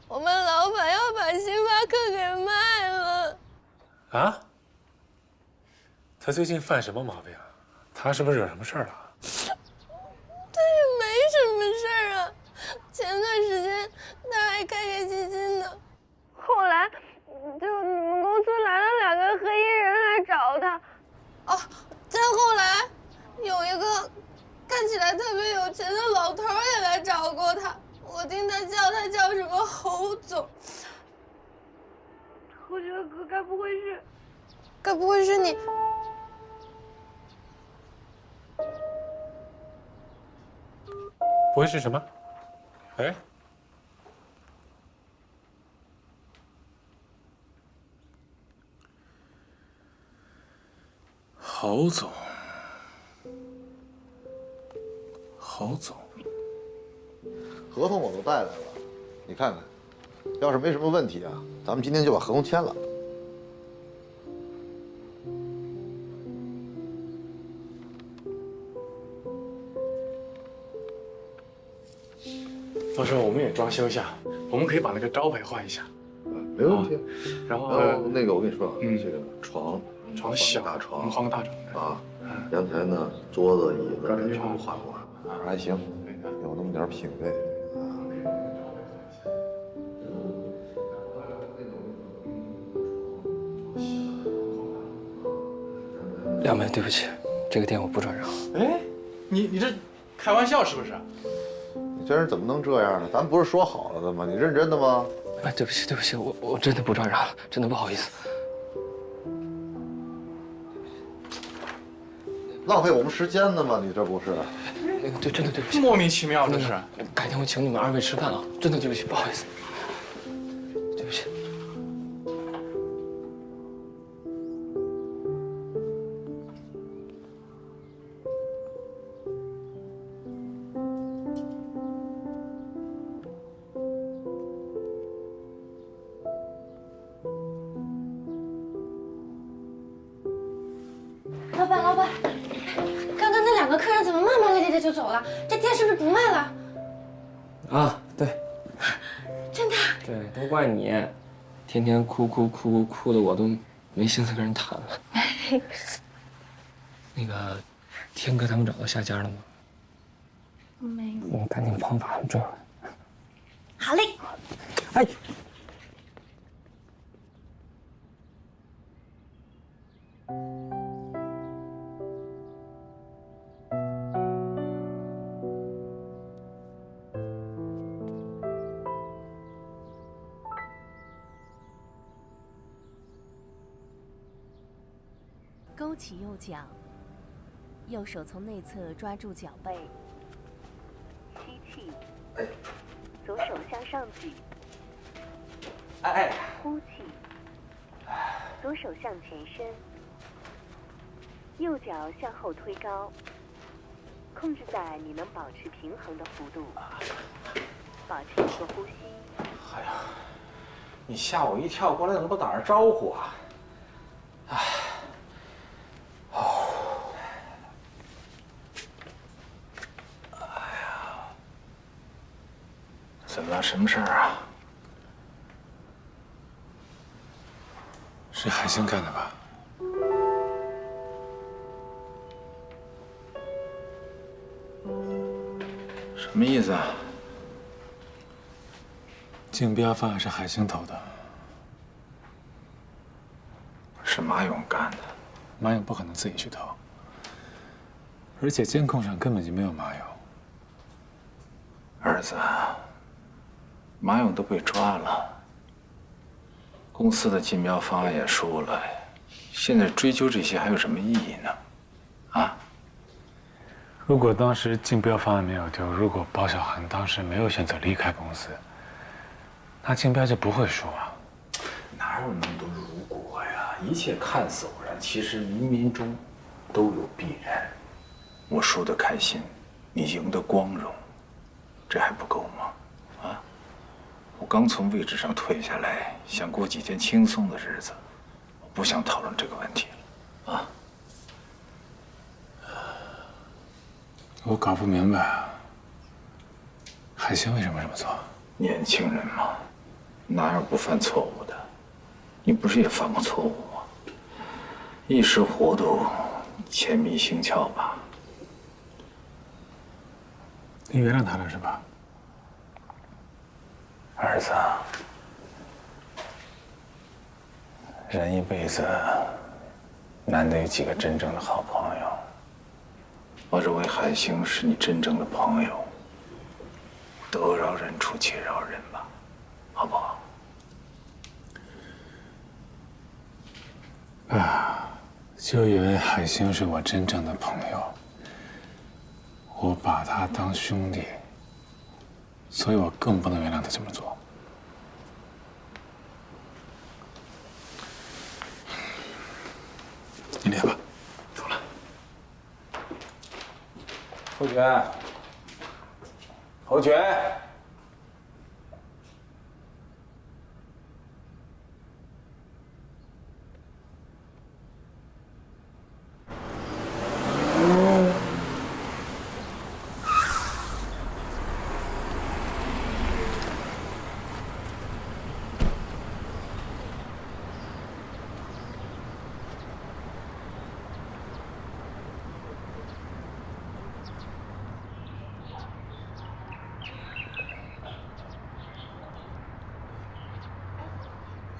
我们老板要把星巴克给卖了。啊？他最近犯什么毛病啊？他是不是惹什么事儿了？他也没什么事儿啊，前段时间他还开开心心的，后来就你们公司来了2个黑衣人来找他，哦，再后来有一个看起来特别有钱的老头也来找过他，我听他叫什么侯总。侯爵哥，该不会是你？不会是什么？哎，侯总。侯总，合同我都带来了，你看看，要是没什么问题啊，咱们今天就把合同签了。到时候我们也装修一下，我们可以把那个招牌换一下。没问题。然后那个我跟你说啊，这个床小，大床，我们换个大床啊。阳台呢，桌子、椅子全部换过，还行，有那么点品味。杨梅，对不起，这个店我不转让。哎，你这开玩笑是不是？你这人怎么能这样呢？咱不是说好了的吗？你认真的吗？哎，对不起，对不起，我真的不转让了，真的不好意思。浪费我们时间呢吗？你这不是？对，真的对不起。莫名其妙，这是。改天我请你们2位吃饭啊！真的对不起，不好意思，对不起。老板，刚刚那2个客人怎么骂骂咧咧的就走了？这店是不是不卖了？啊，对，真的？对，都怪你，天天哭的，我都没心思跟人谈了。那个，天哥他们找到下家了吗？没有。我赶紧帮把他们追回来。好嘞。哎。勾起右脚，右手从内侧抓住脚背，吸气，左手向上举，呼气，左手向前伸，右脚向后推高，控制在你能保持平衡的幅度，保持一个呼吸。哎呀，你吓我一跳，过来怎么不打声招呼啊？哎。怎么了？什么事儿啊？是海星干的吧？什么意思啊？竞标方案是海星投的，是马勇干的。马勇不可能自己去投，而且监控上根本就没有马勇。儿子，马勇都被抓了，公司的竞标方案也输了，现在追究这些还有什么意义呢？啊？如果当时竞标方案没有丢，如果包小涵当时没有选择离开公司，那竞标就不会输啊。哪有那么多如果呀？一切看似偶然，其实冥冥中都有必然。我输得开心，你赢得光荣，这还不够吗？啊？我刚从位置上退下来，想过几天轻松的日子，我不想讨论这个问题了，啊？我搞不明白，海星为什么这么做？年轻人嘛，哪有不犯错误的？你不是也犯过错误吗？一时糊涂，钱迷心窍吧。你原谅他了是吧？儿子，人一辈子难得有几个真正的好朋友。我认为海星是你真正的朋友，得饶人处且饶人吧，好不好？啊，就以为海星是我真正的朋友，我把他当兄弟，所以我更不能原谅他这么做。你练吧，走了。侯爵，侯爵。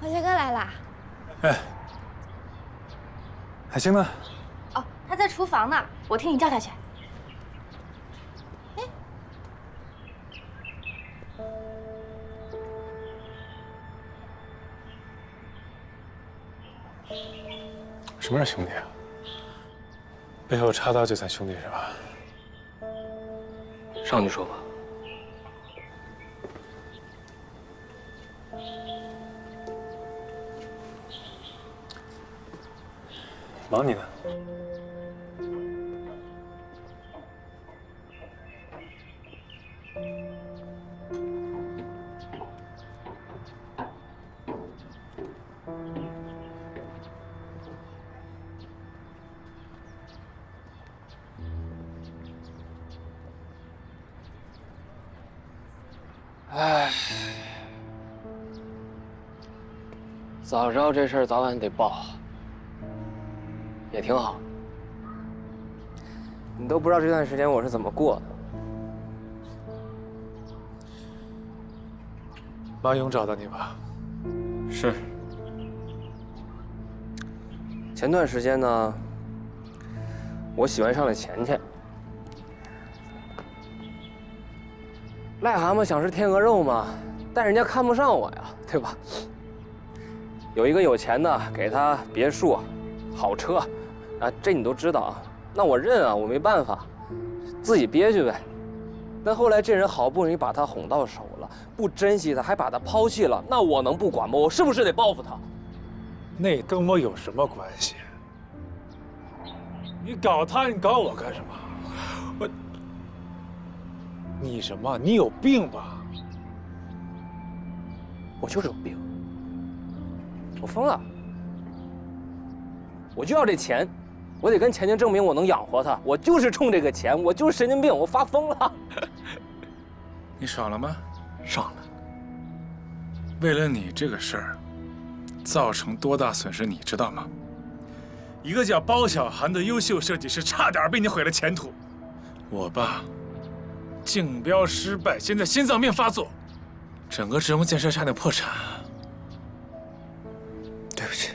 侯杰哥来啦！哎，海星呢？哦，厨房呢，我替你叫他去。哎，什么是兄弟啊？背后插刀就算兄弟是吧？上去说吧。忙你呢。唉，早知道这事儿早晚得报，也挺好。你都不知道这段时间我是怎么过的。马勇找到你吧？是。前段时间呢，我喜欢上了钱钱。癞蛤蟆想吃天鹅肉嘛，但人家看不上我呀，对吧？有一个有钱的给他别墅、好车，啊，这你都知道啊。那我认啊，我没办法，自己憋屈呗。但后来这人好不容易把他哄到手了，不珍惜他，还把他抛弃了，那我能不管吗？我是不是得报复他？那跟我有什么关系？你搞他，你搞我干什么？你什么？你有病吧？我就是有病，我疯了，我就要这钱，我得跟钱钱证明我能养活他，我就是冲这个钱，我就是神经病，我发疯了。你爽了吗？爽了。为了你这个事儿，造成多大损失，你知道吗？一个叫包小涵的优秀设计师，差点被你毁了前途。我爸竞标失败，现在心脏病发作，整个职工建设差点破产。对不起。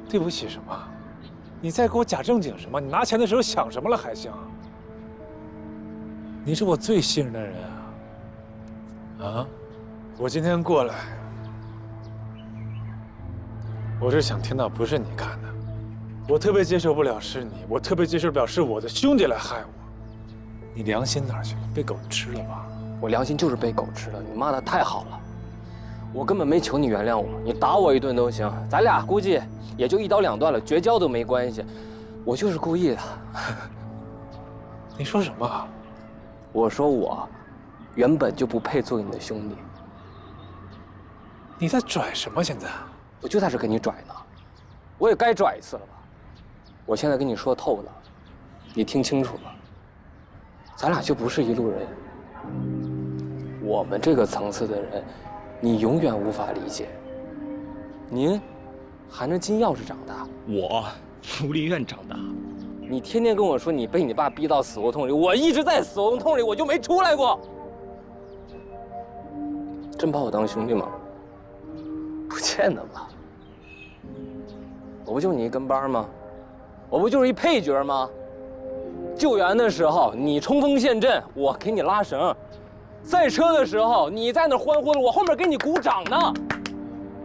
对不起什么？你在给我假正经什么？你拿钱的时候想什么了还行？你是我最信任的人啊！啊，我今天过来，我是想听到不是你干的。我特别接受不了是你，我特别接受不了是我的兄弟来害我。你良心哪儿去了？被狗吃了吧？我良心就是被狗吃了。你骂的太好了，我根本没求你原谅我，你打我一顿都行，咱俩估计也就一刀两断了，绝交都没关系。我就是故意的。你说什么？我说我原本就不配做你的兄弟。你在拽什么？现在？我就在这跟你拽呢，我也该拽一次了吧？我现在跟你说透了，你听清楚了。咱俩就不是一路人，我们这个层次的人，你永远无法理解。您含着金钥匙长大，我福利院长大。你天天跟我说你被你爸逼到死胡同里，我一直在死胡同里，我就没出来过。真把我当兄弟吗？不见得吧。我不就你一跟班吗？我不就是一配角吗？救援的时候你冲锋陷阵，我给你拉绳；赛车的时候你在那欢呼了，我后面给你鼓掌呢。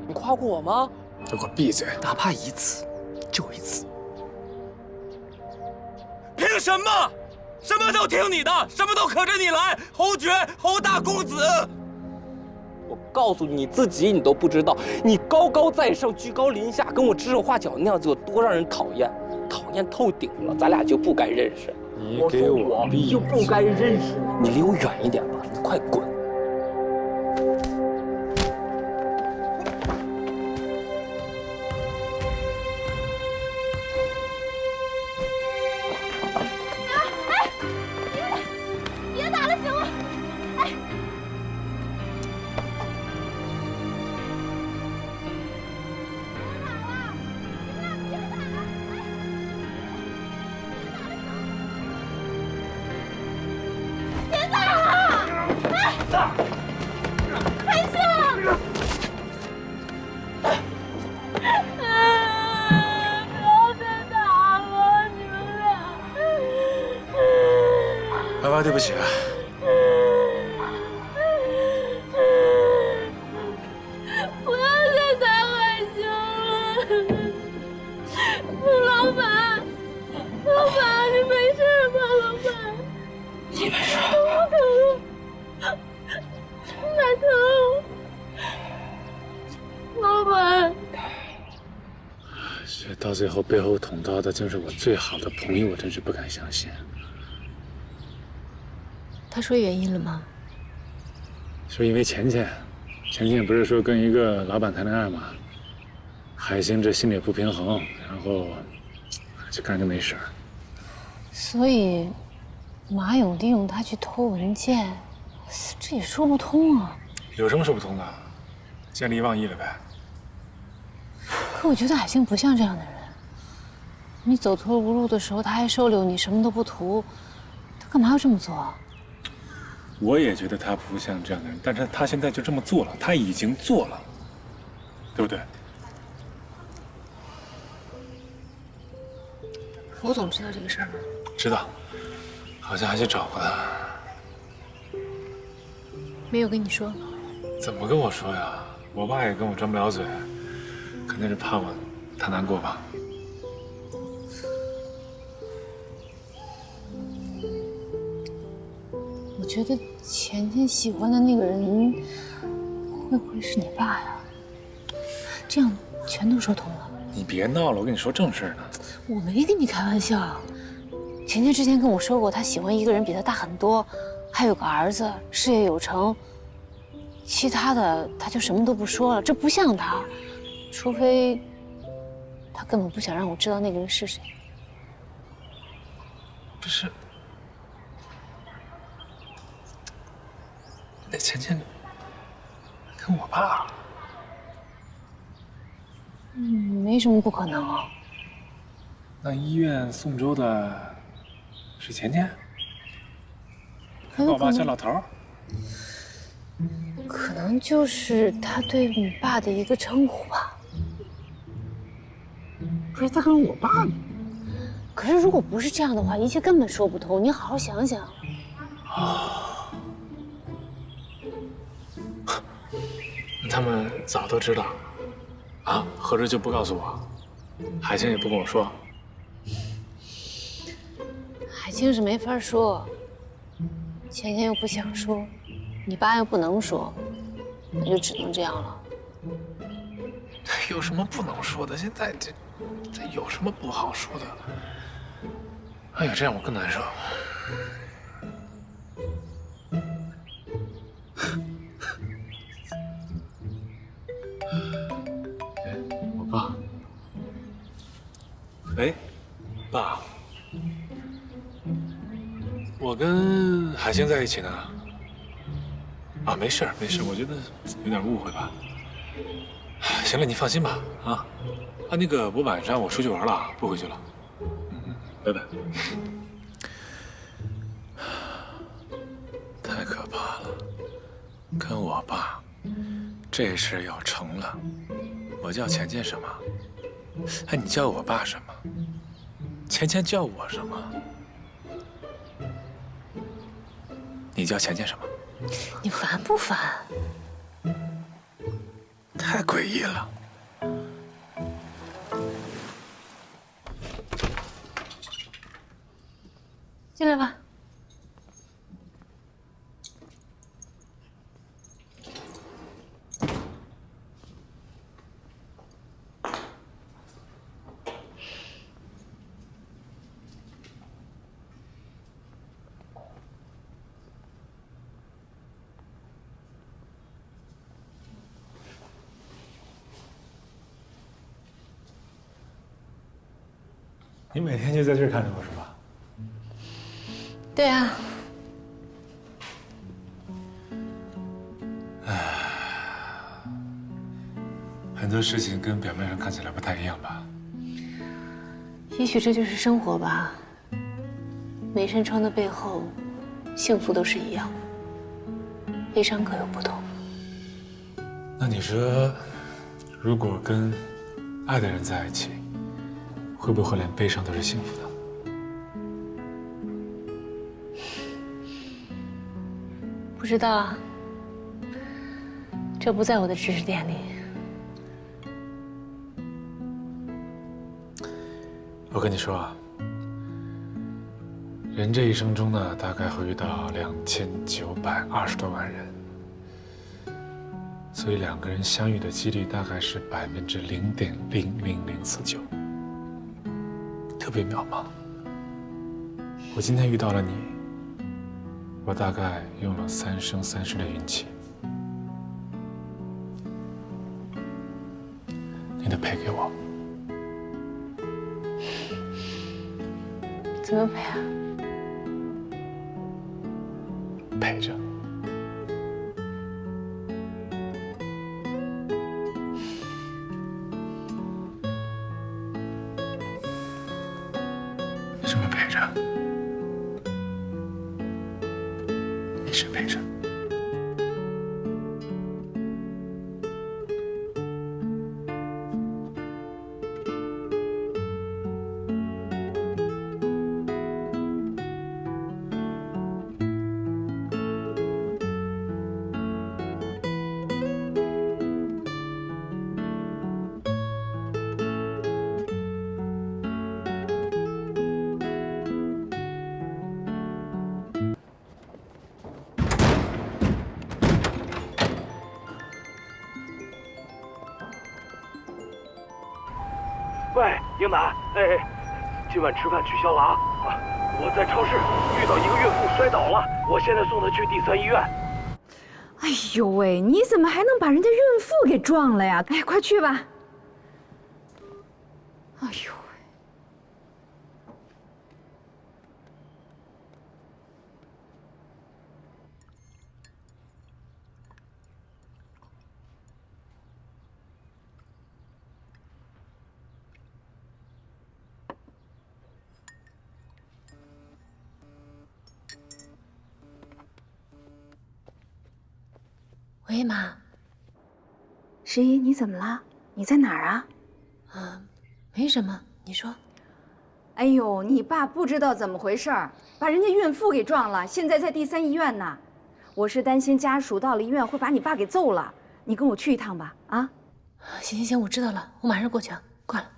你夸过我吗？都给我闭嘴！哪怕一次，就一次。凭什么？什么都听你的，什么都可着你来，侯爵、侯大公子。我告诉你自己，你都不知道，你高高在上，居高临下，跟我指手画脚那样子有多让人讨厌，讨厌透顶了。咱俩就不该认识。你给我闭嘴！就不该认识你，离我远一点吧，你快滚！别打了，行吗？哎。还行，不要再打了，你们不起啊。不要再打海星了，老板，老板，你没事吧，老板？你没事。头疼，奶疼，老板。这到最后背后捅刀的竟是我最好的朋友，我真是不敢相信。他说原因了吗？说因为钱钱不是说跟一个老板谈恋爱吗？海星这心里不平衡，然后就干就没事。所以马勇利用他去偷文件，这也说不通啊。有什么说不通的？见利忘义了呗。可我觉得海星不像这样的人。你走投无路的时候，他还收留你，什么都不图，他干嘛要这么做啊？我也觉得他不像这样的人，但是他现在就这么做了，他已经做了，对不对？侯总知道这个事儿吗？知道，好像还去找过他。没有跟你说？怎么跟我说呀？我爸也跟我张不了嘴，肯定是怕他难过吧。我觉得钱钱喜欢的那个人，会不会是你爸呀？这样全都说通了。你别闹了，我跟你说正事呢。我没跟你开玩笑。钱钱之前跟我说过，他喜欢一个人比他大很多，还有个儿子，事业有成。其他的他就什么都不说了，这不像他。除非他根本不想让我知道那个人是谁。不是。那钱钱跟我爸，没什么不可能啊。那医院送粥的是钱钱，很有可能跟我爸像老头儿。可能就是他对你爸的一个称呼吧。不是他跟我爸呢？可是如果不是这样的话，一切根本说不通。你好好想想。他们早都知道，啊，合着就不告诉我？海清也不跟我说。海清是没法说，钱钱又不想说，你爸又不能说，那就只能这样了。有什么不能说的？现在这有什么不好说的？哎呀，这样我更难受。我爸，喂，爸，我跟海星在一起呢。啊，没事没事，我觉得有点误会吧。行了，你放心吧，啊，那个我晚上我出去玩了，不回去了。拜拜。太可怕了，跟我爸，这事要成了，我叫钱钱什么？哎，你叫我爸什么？钱钱叫我什么？你叫钱钱什么？你烦不烦？太诡异了。进来吧。你每天就在这儿看着我是吧？对啊。很多事情跟表面上看起来不太一样吧？也许这就是生活吧。每扇窗的背后，幸福都是一样的，悲伤各有不同。那你说，如果跟爱的人在一起，会不会连悲伤都是幸福的？知道啊，这不在我的知识点里。我跟你说啊，人这一生中呢，大概会遇到2920多万人，所以2个人相遇的几率大概是0.00049%，特别渺茫。我今天遇到了你，我大概用了3生3世的运气。你得赔给我。怎么赔啊？陪着。什么陪着？你是陪着。喂，英男，哎，今晚吃饭取消了啊！我在超市遇到一个孕妇摔倒了，我现在送她去第3医院。哎呦喂，你怎么还能把人家孕妇给撞了呀？哎，快去吧。哎呦。喂，妈。十一，你怎么了？你在哪儿啊？没什么，你说。哎呦，你爸不知道怎么回事儿，把人家孕妇给撞了，现在在第3医院呢。我是担心家属到了医院会把你爸给揍了，你跟我去一趟吧，啊？行，我知道了，我马上过去啊，挂了。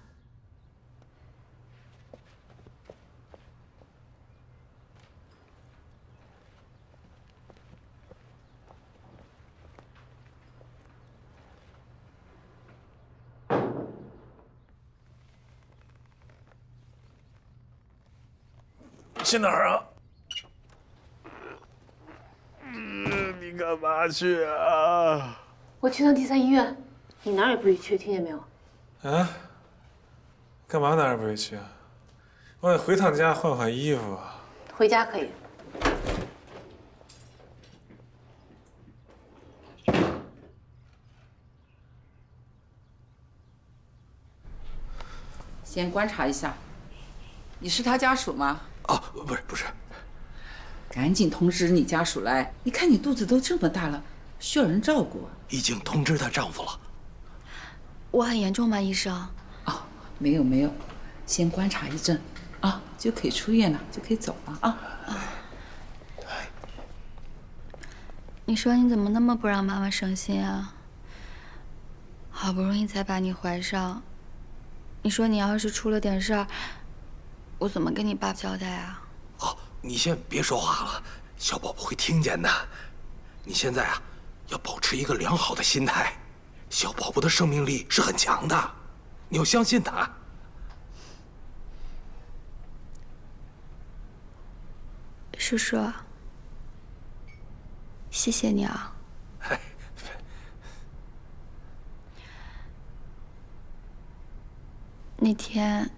去哪儿啊？你干嘛去啊？我去趟第3医院，你哪儿也不许去，听见没有？啊？干嘛哪儿也不许去啊？我得回趟家换换衣服啊。回家可以。先观察一下，你是他家属吗？哦，不是。赶紧通知你家属来！你看你肚子都这么大了，需要人照顾。已经通知她丈夫了。我很严重吗，医生？哦，没有，先观察一阵，啊，就可以出院了，就可以走了啊。你说你怎么那么不让妈妈省心啊？好不容易才把你怀上，你说你要是出了点事儿，我怎么跟你爸交代啊？你先别说话了，小宝宝会听见的。你现在啊，要保持一个良好的心态。小宝宝的生命力是很强的，你要相信他。叔叔，谢谢你啊。那天，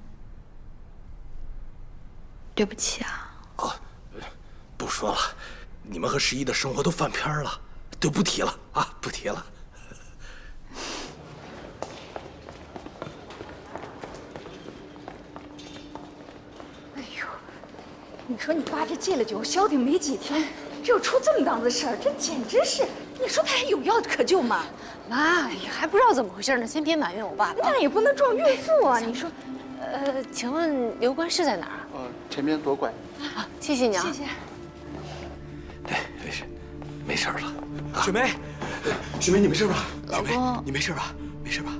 对不起啊。不说了，你们和十一的生活都翻篇了，就不提了啊，不提了。哎呦，你说你爸这戒了酒，消停没几天，这又出这么档子事儿，这简直是……你说他还有药可救吗？妈，哎呀，还不知道怎么回事呢，先别埋怨我爸爸。那也不能撞孕妇啊！你说，请问刘关是在哪儿？前面左拐。好，谢谢你啊。谢谢。哎，没事。没事了。雪梅，雪梅，你没事吧？老公，你没事吧？没事吧？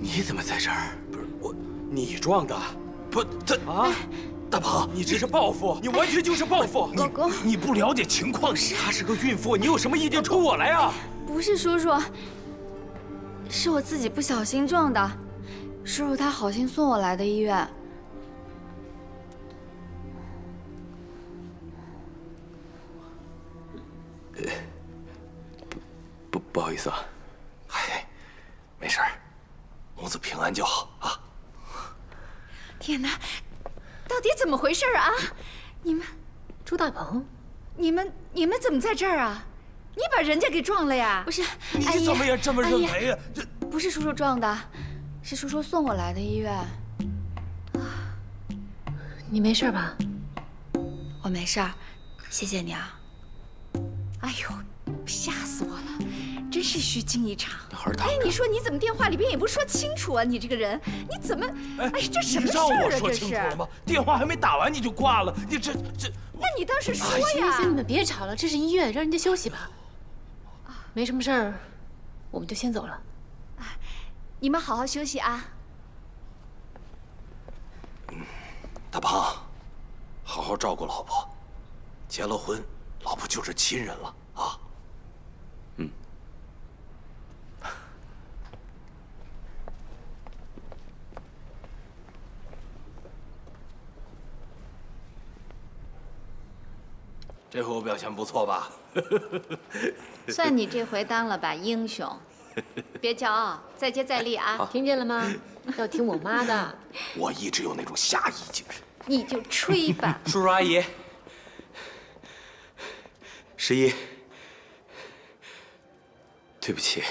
你怎么在这儿？不是我，你撞的？不，这啊，大鹏，你这是报复，你完全就是报复。老公，你不了解情况，她是个孕妇，你有什么意见冲我来啊？不是叔叔，是我自己不小心撞的。叔叔他好心送我来的医院。不好意思啊，哎，没事儿，母子平安就好啊。天哪，到底怎么回事啊？你们，朱大鹏，你们怎么在这儿啊？你把人家给撞了呀？不是，你怎么也这么认为呀？这不是叔叔撞的，是叔叔送我来的医院。你没事吧？我没事儿，谢谢你啊。哎呦，吓死我了！真是虚惊一场。你还是躺着。哎，你说你怎么电话里边也不说清楚啊？你这个人，你怎么？哎，这什么事让我儿啊？说这是。清楚了吗？电话还没打完你就挂了，你这。那你倒是说呀！行，你们别吵了，这是医院，让人家休息吧。没什么事儿，我们就先走了。你们好好休息啊。大鹏，好好照顾老婆，结了婚，老婆就是亲人了啊。嗯。这回我表现不错吧？算你这回当了把英雄，别骄傲，再接再厉啊！听见了吗？要听我妈的。我一直有那种侠义精神。你就吹吧。叔叔阿姨，十一，对不起。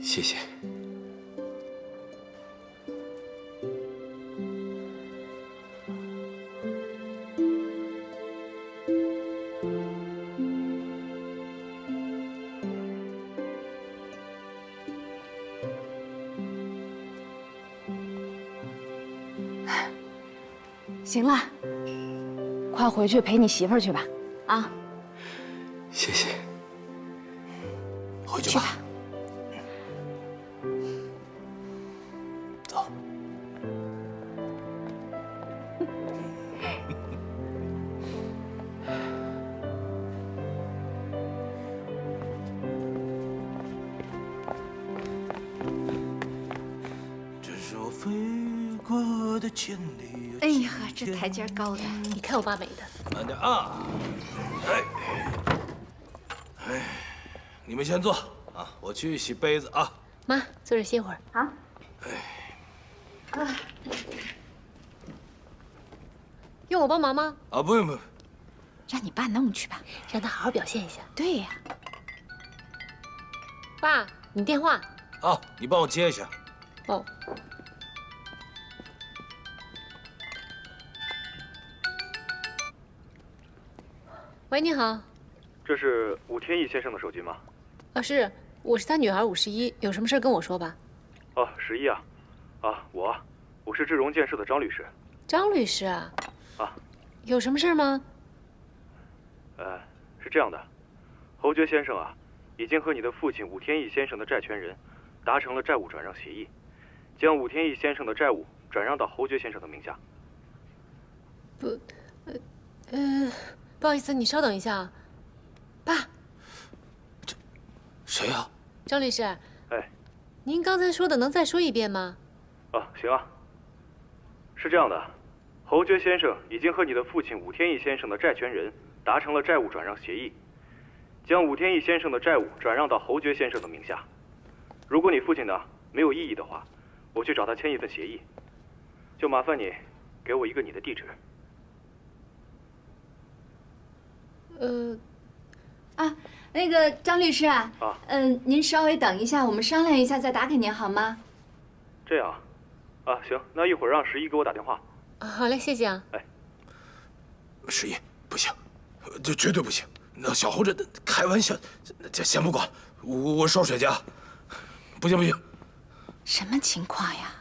谢谢。行了，快回去陪你媳妇儿去吧，啊！谢谢。回去吧。走。这是我飞过的千里。哎呀，这台阶高的，你看我爸美的。慢点啊！哎，你们先坐啊，我去洗杯子啊。妈，坐这歇会儿。好。用我帮忙吗？啊，不用不用，让你爸弄去吧，让他好好表现一下。对呀。爸，你电话。啊，你帮我接一下。哦。喂，你好。这是武天意先生的手机吗？啊，是，我是他女儿51，有什么事跟我说吧。哦，11啊，啊，我是智荣建设的张律师。张律师啊。啊。有什么事吗？是这样的，侯爵先生啊，已经和你的父亲武天意先生的债权人达成了债务转让协议，将武天意先生的债务转让到侯爵先生的名下。不，不好意思，你稍等一下啊，爸。谁呀？张律师。哎。您刚才说的能再说一遍吗？啊，行啊。是这样的，侯爵先生已经和你的父亲武天意先生的债权人达成了债务转让协议，将武天意先生的债务转让到侯爵先生的名下。如果你父亲呢没有异议的话，我去找他签一份协议，就麻烦你给我一个你的地址。那个张律师啊，您稍微等一下，我们商量一下再打给您好吗？这样，啊，行，那一会儿让11给我打电话。好嘞，谢谢啊。哎，11，不行，这绝对不行。那小侯这开玩笑，这先不管，我烧水去啊。不行不行。什么情况呀？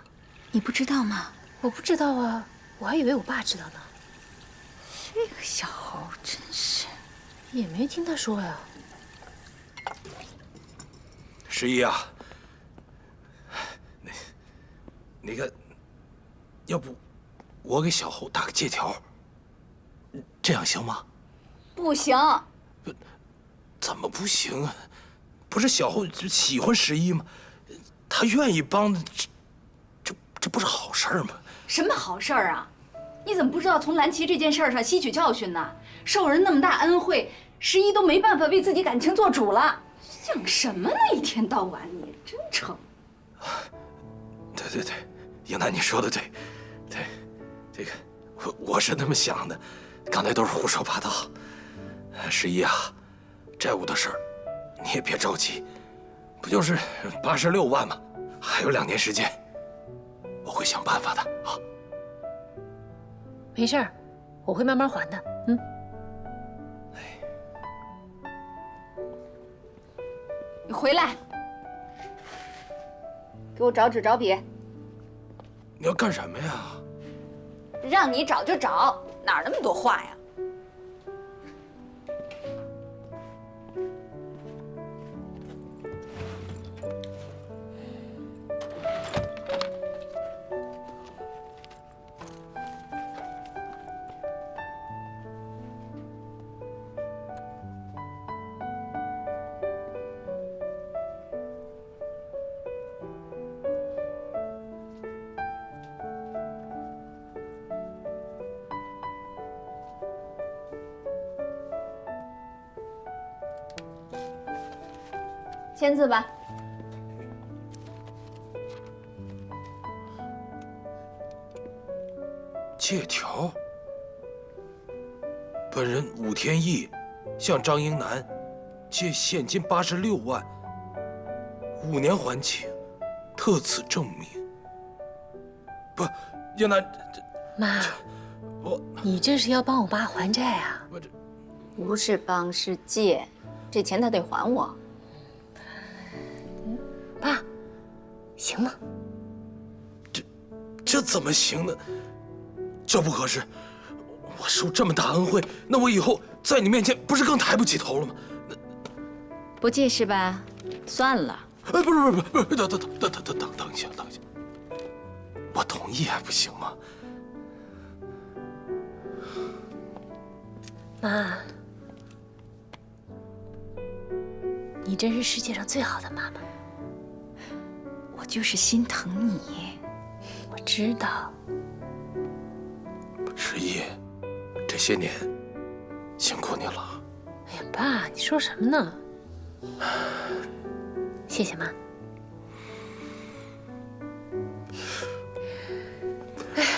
你不知道吗？我不知道啊，我还以为我爸知道呢。这个小猴真是，也没听他说呀。十一啊，那个，要不我给小猴打个借条，这样行吗？不行。怎么不行啊？不是小猴喜欢十一吗？他愿意帮，这不是好事儿吗？什么好事儿啊？你怎么不知道从蓝旗这件事上吸取教训呢？受人那么大恩惠，十一都没办法为自己感情做主了，想什么呢？一天到晚你真成。对，英楠，你说的对，这个我是那么想的，刚才都是胡说八道。十一啊，债务的事儿你也别着急，不就是86万吗？还有2年时间，我会想办法的啊。没事儿，我会慢慢还的。嗯。你回来，给我找纸找笔。你要干什么呀？让你找就找，哪儿那么多话呀？签字吧。借条。本人武天意向张英男借现金86万，5年还清，特此证明。不，英男，妈，你这是要帮我爸还债啊？不是帮，是借，这钱他得还我。爸，行吗？这怎么行呢？这不合适。我受这么大恩惠，那我以后在你面前不是更抬不起头了吗？不借是吧？算了。不是，等一下，我同意还不行吗？妈，你真是世界上最好的妈妈。我就是心疼你。我知道。十一，这些年辛苦你了。哎呀，爸，你说什么呢？谢谢妈。哎呀，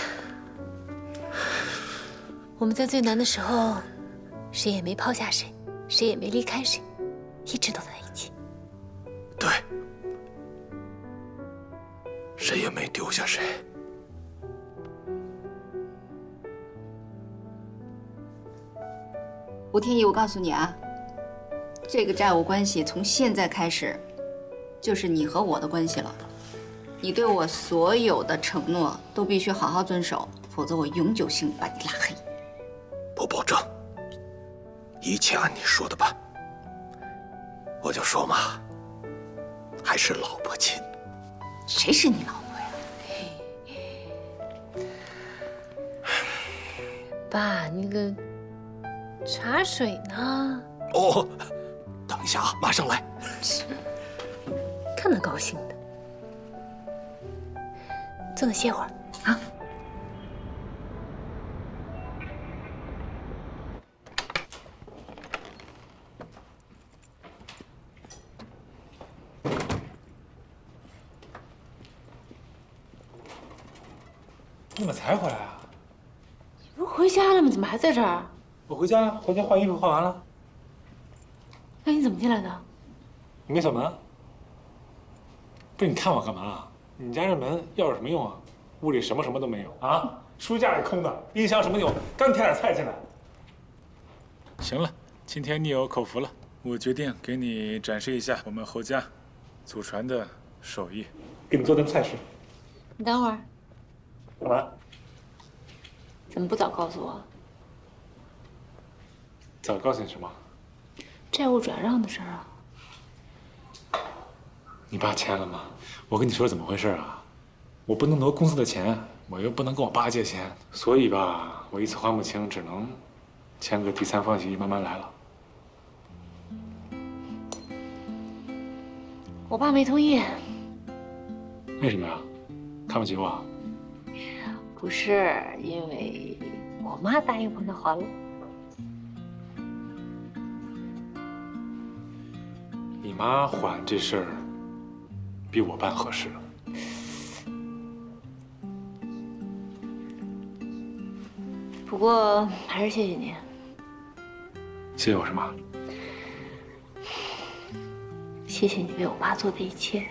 我们在最难的时候，谁也没抛下谁，谁也没离开谁，一直都在一起。对，谁也没丢下谁。吴天意，我告诉你啊，这个债务关系从现在开始，就是你和我的关系了。你对我所有的承诺都必须好好遵守，否则我永久性把你拉黑。我保证，一切按你说的办。我就说嘛，还是老婆亲。谁是你老婆呀？爸，那个茶水呢？哦，等一下啊，马上来。看他高兴的，坐那歇会儿啊。你怎么才回来啊？你不是回家了吗？怎么还在这儿？我回家了，回家换衣服换完了。那你怎么进来的？你没锁门？不是，你看我干嘛？你家这门要有什么用啊？屋里什么都没有啊，书架是空的，冰箱什么有，刚添点菜进来。行了，今天你有口福了，我决定给你展示一下我们侯家祖传的手艺，给你做顿菜吃。你等会儿，干嘛？怎么不早告诉我？早告诉你什么？债务转让的事儿啊。你爸签了吗？我跟你说怎么回事啊？我不能挪公司的钱，我又不能跟我爸借钱，所以吧，我一次还不清，只能签个第三方协议，慢慢来了。我爸没同意。为什么呀？看不起我？不是，因为我妈答应帮他还了。你妈还这事儿比我办合适。不过还是谢谢你。谢谢我什么？谢谢你为我爸做的一切。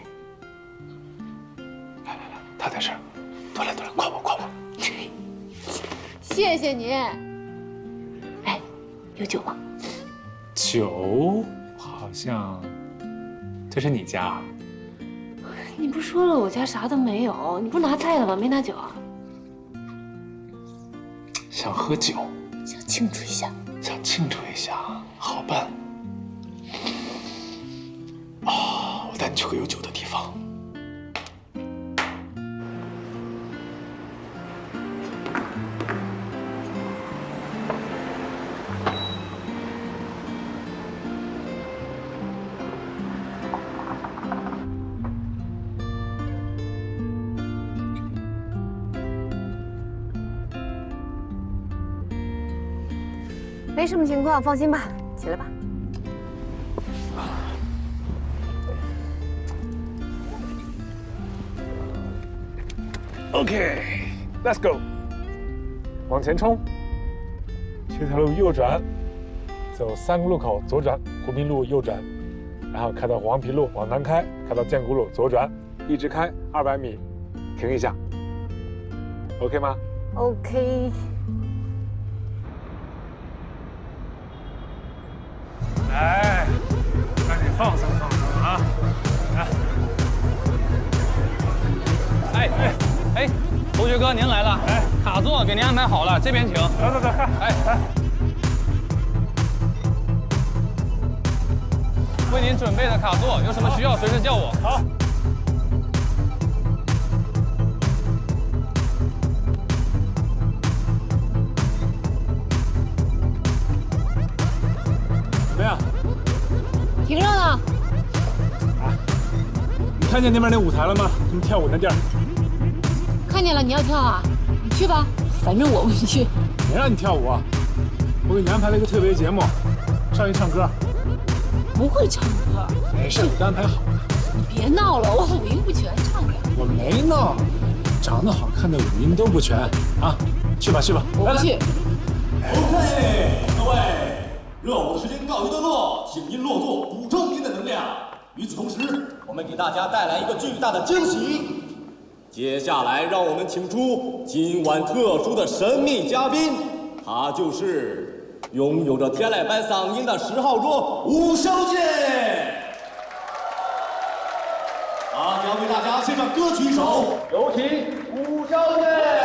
他在这儿，多来，夸我。谢谢你。哎，有酒吗？酒好像，这是你家？你不是说了我家啥都没有？你不是拿菜了吗？没拿酒啊？想喝酒，想庆祝一下。想庆祝一下，好办。啊，我带你去个有酒的地方。没什么情况，放心吧，起来吧。OK，Let's go， 往前冲，这条路右转，走3个路口左转，湖滨路右转，然后开到黄陂路往南开，开到建国路左转，一直开200米，停一下。OK 吗 ？OK。来，赶紧放松啊！哎，同学哥您来了，卡座给您安排好了，这边请。走，看。为您准备的卡座，有什么需要随时叫我。好。怎么样？挺热闹。你看见那边那舞台了吗？他们跳舞那地儿。看见了，你要跳啊？你去吧，反正我不去。别让你跳舞啊！我给你安排了一个特别节目，上去唱歌。不会唱歌。没事，我都安排好了。你别闹了，我五音不全，唱不了。我没闹，长得好看的五音都不全啊！去吧。我不去。OK， 各位，热舞时间告一段落，请您落座，补充您的能量。与此同时，我们给大家带来一个巨大的惊喜。接下来，让我们请出今晚特殊的神秘嘉宾，他就是拥有着天籁般嗓音的10号桌吴小姐。他将为大家献上歌曲一首，有请吴小姐。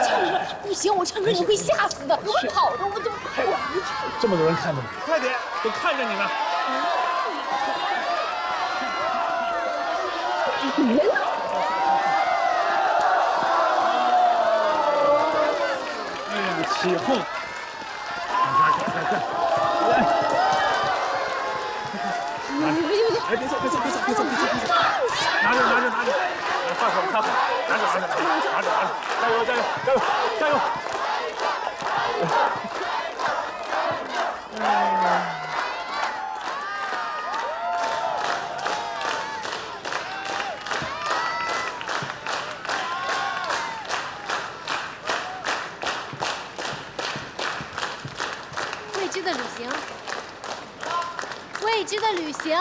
唱歌不行，我唱歌你会吓死的，给我跑的，我不去。这么多人看着你，快点，都看着你呢。你别闹。起哄！别！别走！拿着！放手！拿着！加油！未知的旅行。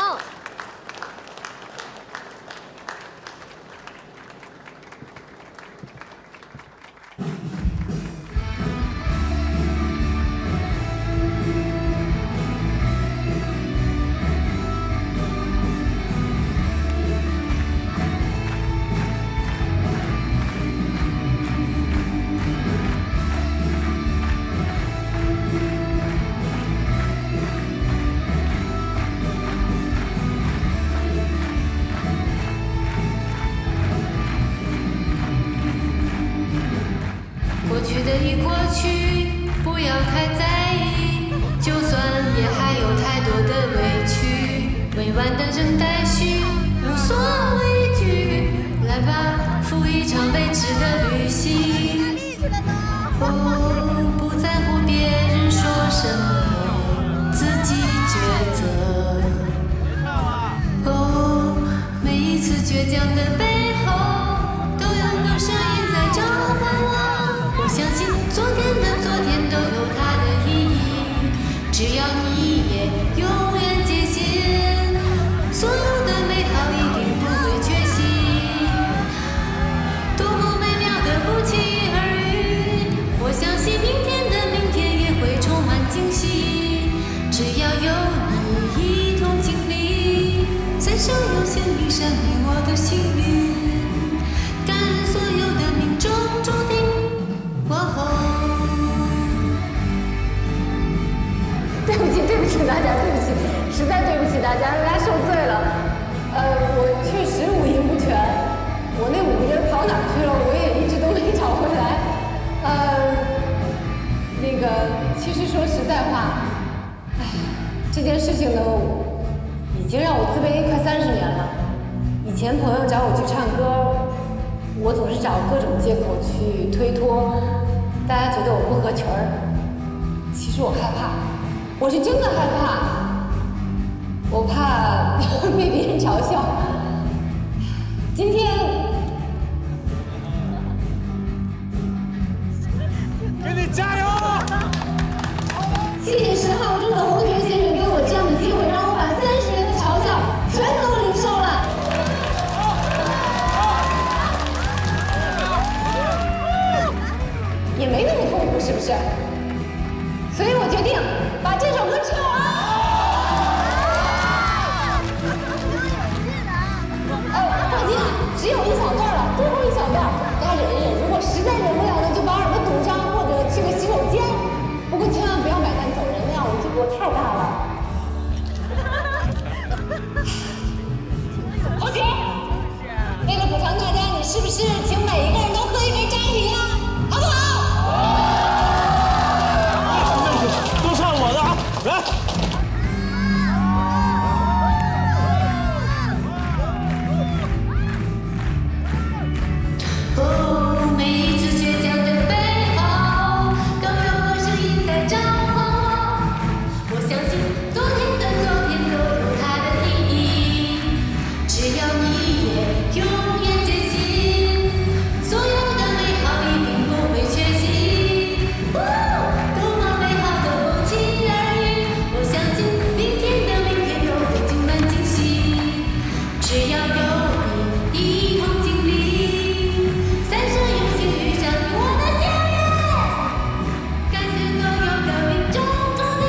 过去的已过去，不要太在意。就算也还有太多的委屈，未完的人待续，无所畏惧。来吧，赴一场未知的旅行。哦，不在乎别人说什么，自己抉择。哦，每一次倔强的背后，都有个声音在召唤我。我相信昨天的昨天都有它的意义，只要你也永远坚信，所有的美好一定不会缺席。多么美妙的不期而遇，我相信明天的明天也会充满惊喜，只要有你一同经历。三生有幸遇上你，我的幸运，感恩所有的命中注定。对不起，对不起大家，对不起，实在对不起大家，让大家受罪了。我确实五音不全，我那5个人跑哪儿去了，我也一直都没找回来。其实说实在话，这件事情呢，已经让我自卑快30年了。以前朋友找我去唱歌，我总是找各种借口去推脱，大家觉得我不合群儿。其实我害怕，我是真的害怕，我怕被别人嘲笑。今天，给你加油！谢谢10号中的侯爵先生给我这样的机会，让我把30年的嘲笑全都领受了。也没那么痛苦，是不是？所以我决定把这首歌唱完。放心，只有一小段了，最后一小段，大家忍一忍。如果实在忍不了了，就把耳朵堵上，或者去个洗手间。不过千万不要买单走人，那样我太大了。侯姐，为了补偿大家，你是不是请每一个人都喝一杯扎啤呀？好不好？都唱我的啊！来。哦，每一次倔强的背后，都有个声音在召唤我。我相信昨天的昨天都有它的意义，只要你也永远坚信，所有的美好一定不会缺席。多么美好的不期而遇，我相信明天的明天都会充满惊喜，只要有你一同经历。三生有幸遇上你，我的幸运，感谢所有的命中注定。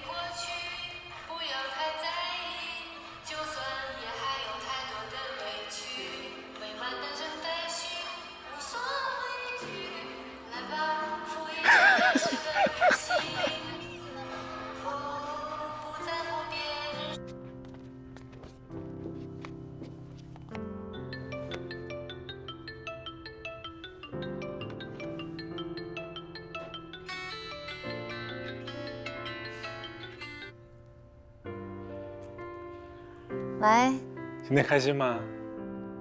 过去不要太在意，就算也还有太多的委屈，未完的人待续，无所畏惧。来吧，赴一场未知的旅行。哦，不在乎别人。喂，今天开心吗？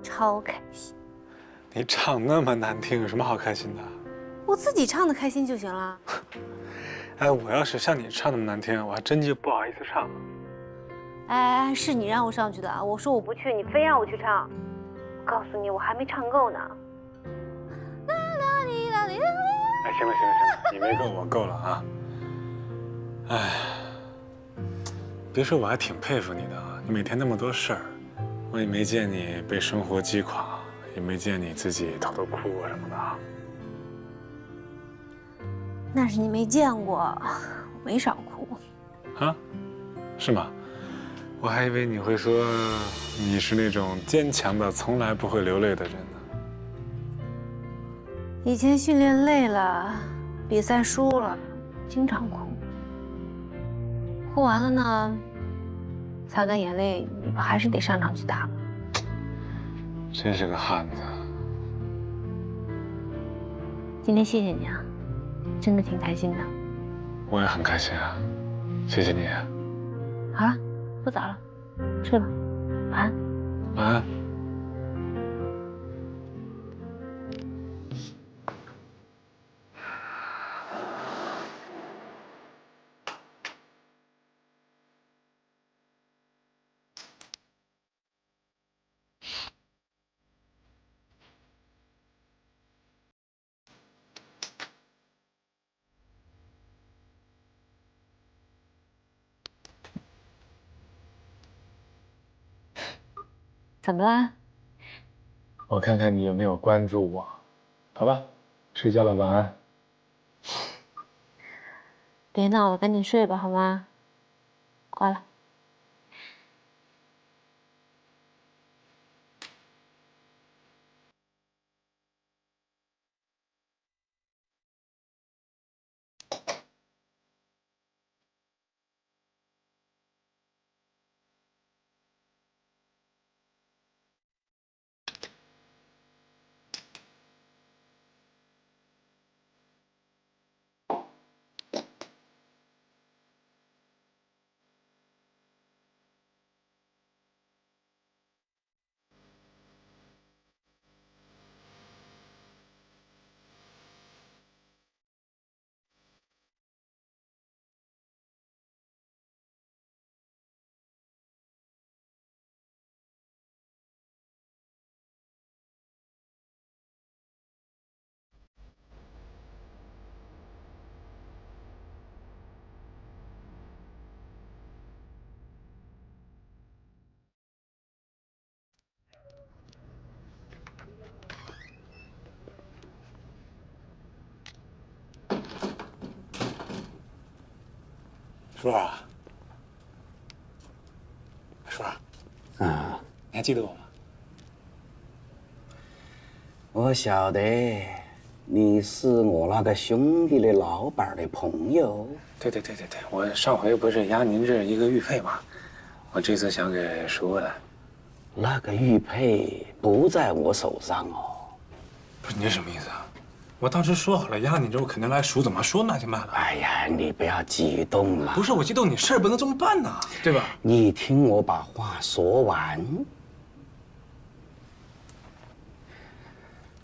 超开心，你唱那么难听，有什么好开心的？我自己唱的开心就行了。哎，我要是像你唱那么难听，我还真就不好意思唱。哎，是你让我上去的啊！我说我不去，你非让我去唱。我告诉你，我还没唱够呢。哎，行了行了行了，你没够我够了啊！哎，别说我还挺佩服你的啊，每天那么多事儿，我也没见你被生活击垮，也没见你自己偷偷哭过什么的。那是你没见过，我没少哭。啊？是吗？我还以为你会说你是那种坚强的、从来不会流泪的人呢。以前训练累了，比赛输了，经常哭。哭完了呢，擦干眼泪，你不还是得上场去打吗？真是个汉子。今天谢谢你啊，真的挺开心的。我也很开心啊，谢谢你。好了，不早了，睡吧，晚安。晚安。怎么啦？我看看你有没有关注我，好吧？睡觉了，晚安。别闹了，赶紧睡吧，好吗？挂了。舒儿啊，舒儿，你还记得我吗？我晓得，你是我那个兄弟的老板的朋友。对，我上回不是押您这一个玉佩吗？我这次想给叔的。那个玉佩不在我手上哦。不是你这什么意思啊？我当时说好了押你之后肯定来赎，怎么说慢就慢了？哎呀，你不要激动嘛。不是我激动，你事儿不能这么办呐，对吧？你听我把话说完。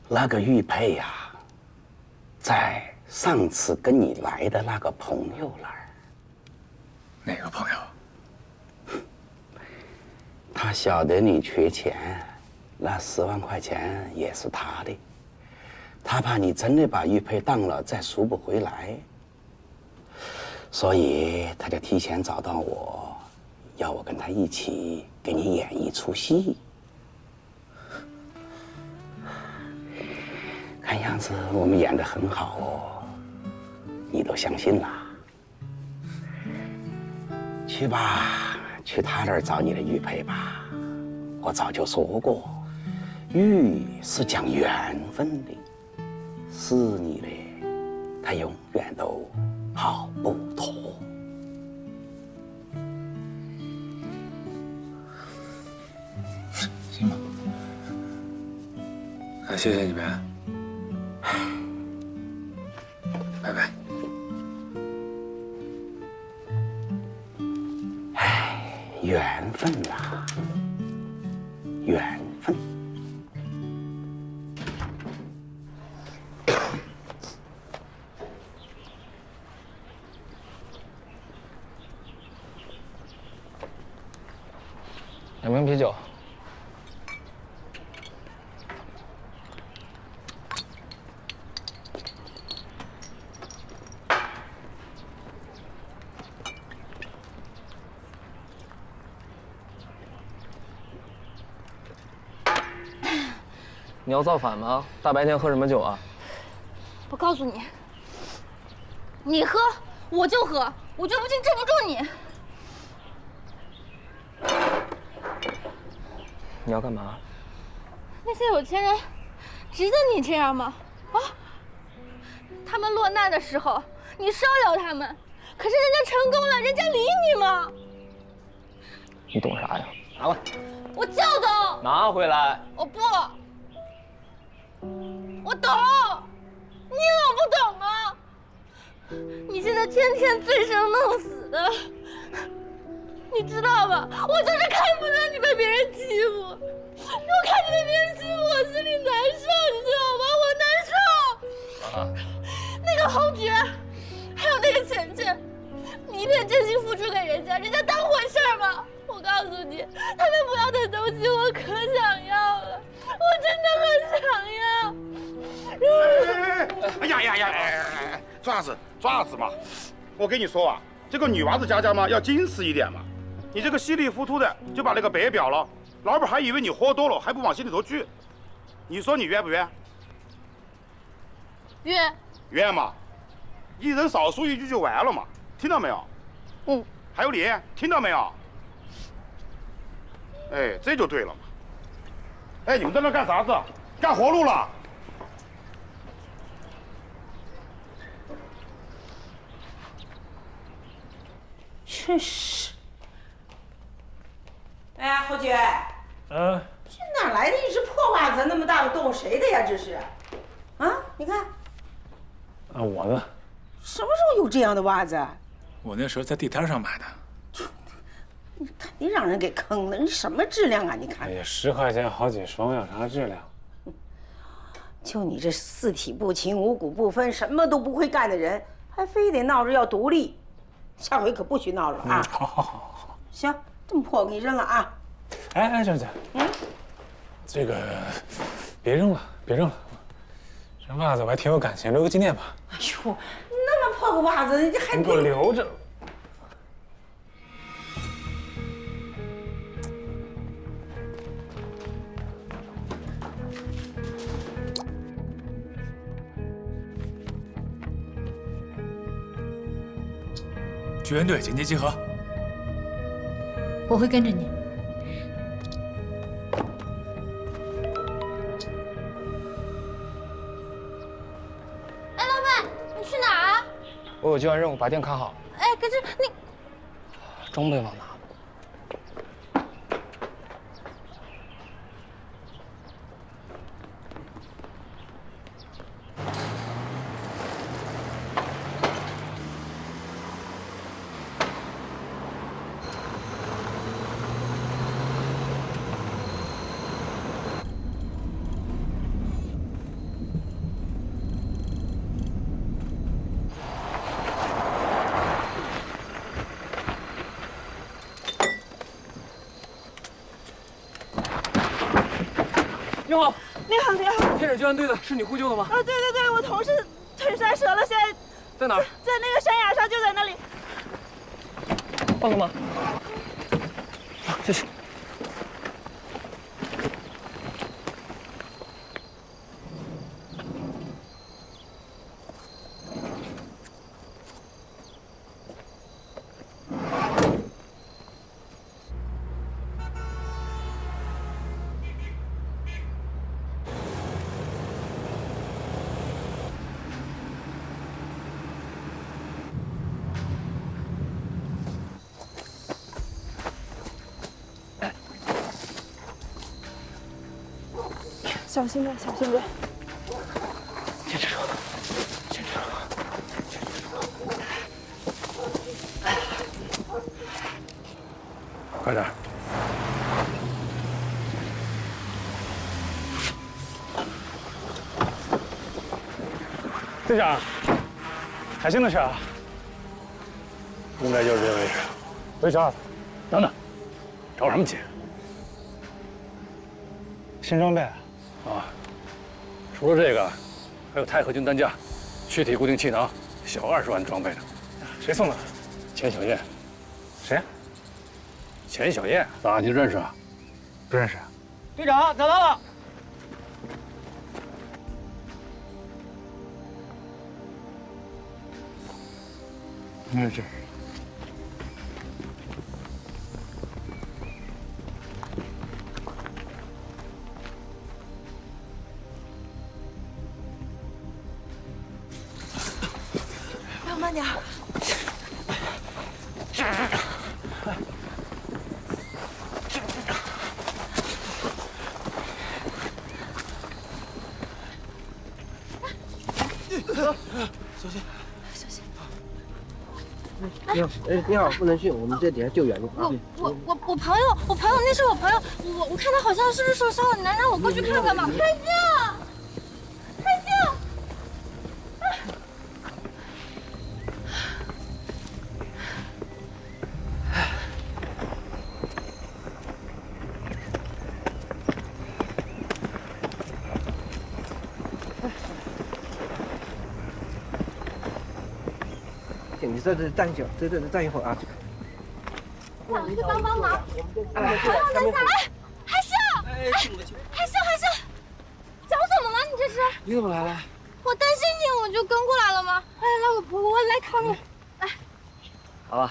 那个玉佩呀，在上次跟你来的那个朋友那儿。哪个朋友？他晓得你缺钱，那10万块钱也是他的。他怕你真的把玉佩当了，再赎不回来，所以他就提前找到我，要我跟他一起给你演一出戏。看样子我们演得很好哦，你都相信了。去吧，去他那儿找你的玉佩吧。我早就说过，玉是讲缘分的。是你的，他永远都跑不脱。行吧，那谢谢你们，拜拜。唉，缘分啊，缘分。2瓶啤酒。你要造反吗？大白天喝什么酒啊？我告诉你，你喝我就喝，我就不信治不住你。你要干嘛？那些有钱人值得你这样吗？啊！他们落难的时候，你收留他们，可是人家成功了，人家理你吗？你懂啥呀？拿来！我就懂。拿回来！我不。我懂，你老不懂吗？你现在天天醉生梦死的，你知道吗？我就是看不得你被别人欺负，我看你被别人欺负，我心里难受，你知道吗？我难受。那个侯爵，还有那个钱钱，你一片真心付出给人家，人家当回事吗？我告诉你，他们不要的东西我可想要了，我真的很想要。哎呀呀呀！爪子嘛！我跟你说啊，这个女娃子家家嘛要矜持一点嘛。你这个稀里糊涂的就把那个白表了，老板还以为你喝多了，还不往心里头去。你说你冤不冤？冤。冤嘛，一人少说一句就完了嘛，听到没有？嗯。还有你，听到没有？哎，这就对了嘛。哎，你们在那干啥子？干活路了？真是！哎，侯爵，嗯，这哪来的一只破袜子？那么大个洞，谁的呀？这是？啊，你看，啊，我呢？什么时候有这样的袜子？我那时候在地摊上买的。你肯定让人给坑了！你什么质量啊？你看，哎呀，10块钱好几双，有啥质量？就你这四体不勤、五谷不分、什么都不会干的人，还非得闹着要独立。下回可不许闹了啊！好。行，这么破我给你扔了啊！哎，娟姐，这个别扔了，别扔了，这袜子我还挺有感情，留个纪念吧。哎呦，那么破个袜子，你还你给我留着。救援队紧急集合！我会跟着你。哎，老板，你去哪儿啊？我有救援任务，把店看好。哎，可是你装备往哪？你好，你好，你好。天水救援队的，是你呼救的吗？对，我同事腿摔折了，现在在哪儿？在那个山崖上，就在那里。帮个忙。谢谢。小心点，小心点。坚持住，坚持住，坚持住。快点！队长，海星的事啊，应该就是这位置。队长，等等，着什么急？新装备啊，除了这个，还有钛合金担架、躯体固定气囊，小20万装备的。谁送的？钱小燕。谁？钱小燕，咋你认识啊？不认识。队长找到了。没事。慢点。小心，小心。你好，你好，不能去，我们这底下救援呢。我朋友，那是我朋友，我看他好像是不是受伤了？你能让我过去看看吗？开镜，开镜。你在这站一会儿，在这站一会儿啊。我去帮忙。不用等下来，海笑，海笑，脚怎么了？你这是？你怎么来了？我担心你，我就跟过来了吗？哎，来，我来扛你。来。好了。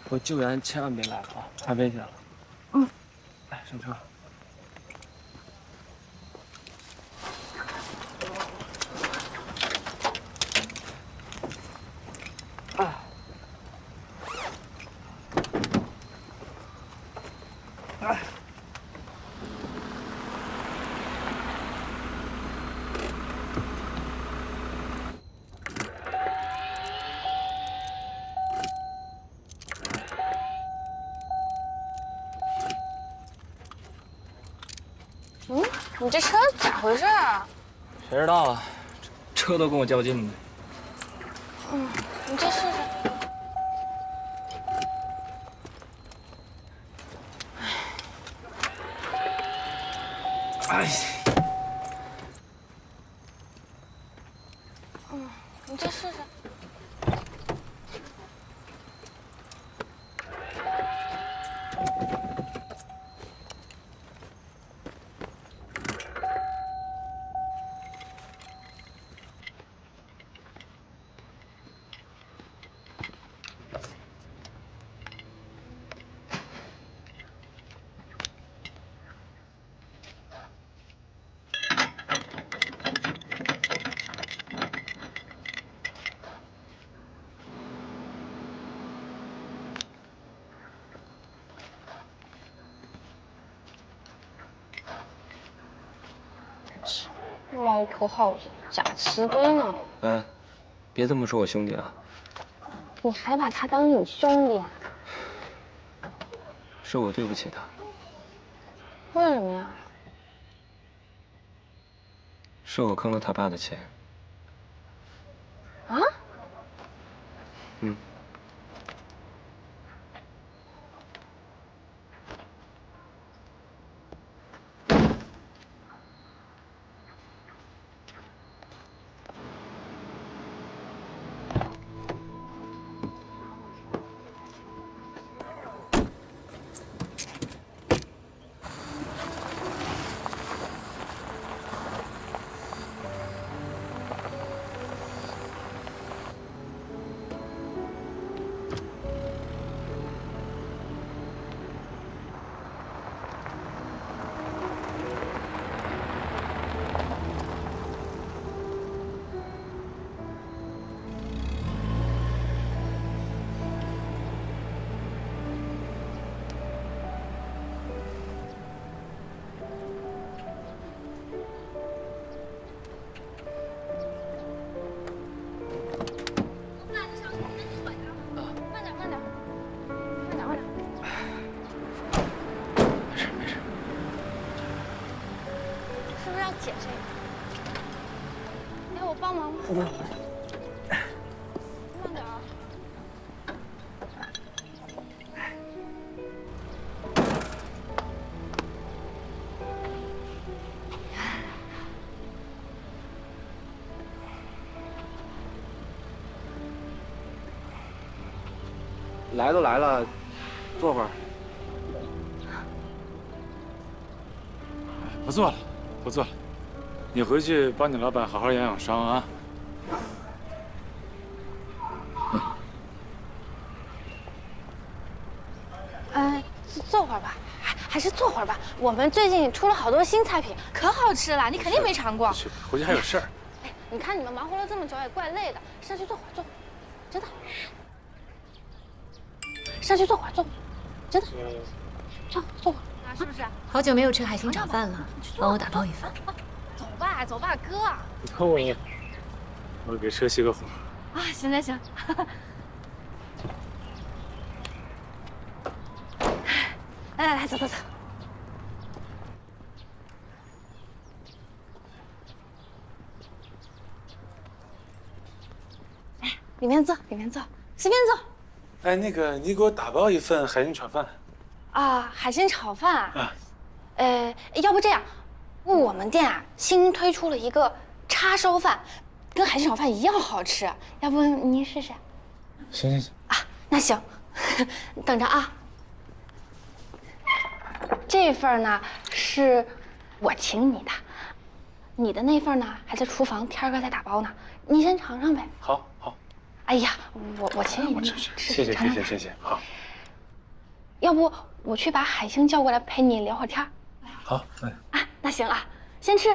我救援千万别来了啊，太危险了。来，上车。你这车咋回事啊？谁知道啊？车都跟我较劲呢。你这试试。哎。你这试试。猫头耗子假慈悲呢？哎，别这么说我兄弟啊！你还把他当你兄弟？是我对不起他。为什么呀？是我坑了他爸的钱。啊？嗯。姐这个，要我帮忙吗？慢点啊！来都来了，坐会儿。不做了，不做了。你回去帮你老板好好养养伤啊。会儿吧，我们最近出了好多新菜品，可好吃了，你肯定没尝过。回去还有事儿。哎，你看你们忙活了这么久，也怪累的，上去坐会儿，坐会儿，真的。上去坐会儿，坐会儿，真的。坐会儿，是不是？好久没有吃海鲜炒饭了，帮我打包一份。走吧，走吧，哥。你等我，我给车熄个火。啊，行行行。来，走。哎，里面坐，随便坐。哎，那个，你给我打包一份海鲜炒饭。啊，海鲜炒饭啊。要不这样，我们店啊新推出了一个叉烧饭，跟海鲜炒饭一样好吃，要不您试试？行。啊，那行，等着啊。这份呢是我请你的，你的那份呢还在厨房，天哥在打包呢，你先尝尝呗。好。哎呀，我请你的，谢谢。好。要不我去把海星叫过来陪你聊会儿天。好。啊，那行啊，先吃。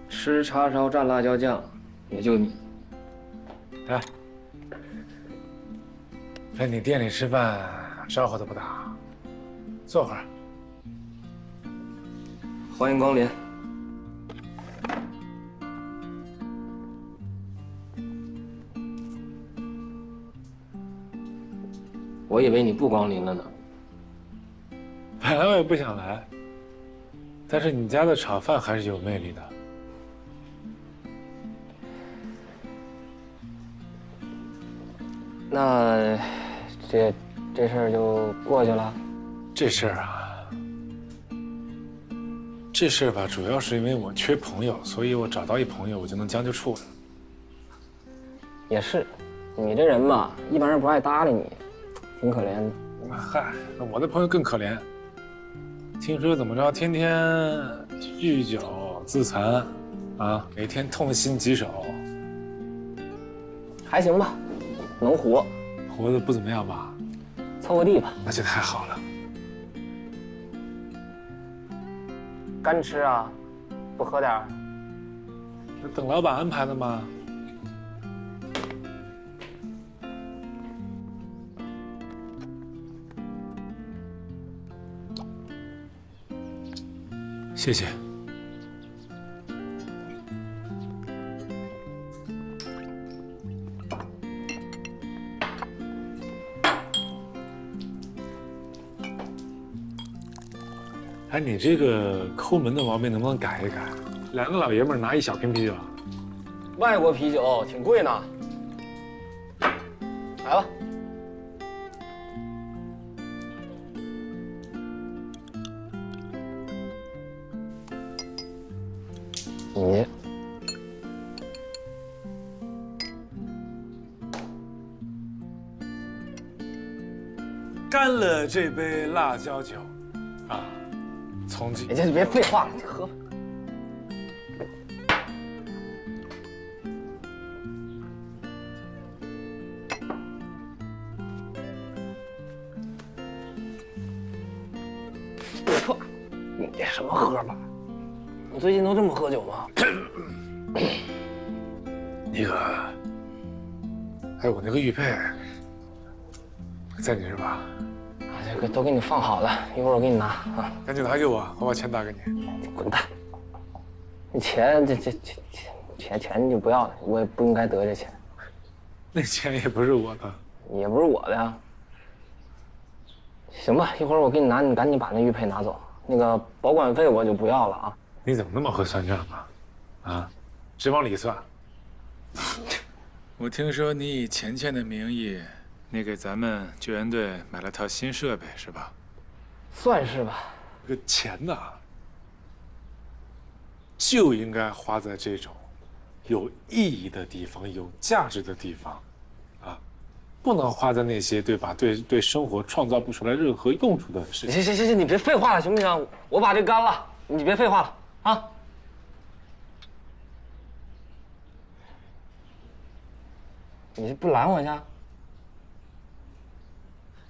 吃叉烧蘸辣椒酱，也就你。来，在你店里吃饭，招呼都不打，坐会儿。欢迎光临。我以为你不光临了呢。本来我也不想来，但是你家的炒饭还是有魅力的。那这事儿就过去了。这事儿啊，这事儿吧，主要是因为我缺朋友，所以我找到一朋友，我就能将就处了。也是，你这人吧，一般人不爱搭理你，挺可怜的。嗨，那我的朋友更可怜。听说怎么着，天天酗酒自残，啊，每天痛心疾首。还行吧，能活。活得不怎么样吧？凑合地吧。那就太好了。干吃啊，不喝点儿？等老板安排的吗？谢谢。哎，你这个抠门的毛病能不能改一改？两个老爷们儿拿一小瓶啤酒，外国啤酒挺贵呢。来吧。你干了这杯辣椒酒，啊，从今……你别废话了，你喝吧。错，你这什么喝法？你最近都这么喝酒吗？那个，哎，我那个玉佩在你这吧？啊，这个都给你放好了，一会儿我给你拿啊。赶紧拿给我，我把钱打给你。滚蛋！你钱钱你就不要了，我也不应该得这钱。那钱也不是我的，也不是我的呀。行吧，一会儿我给你拿，你赶紧把那玉佩拿走。那个保管费我就不要了啊。你怎么那么会算账啊？啊，只往里算。我听说你以钱钱的名义，你给咱们救援队买了套新设备，是吧？算是吧。这个钱呐，就应该花在这种有意义的地方、有价值的地方，啊，不能花在那些对吧？对生活创造不出来任何用处的事情。行，你别废话了，行不行？我把这干了。你别废话了啊！你不拦我一下？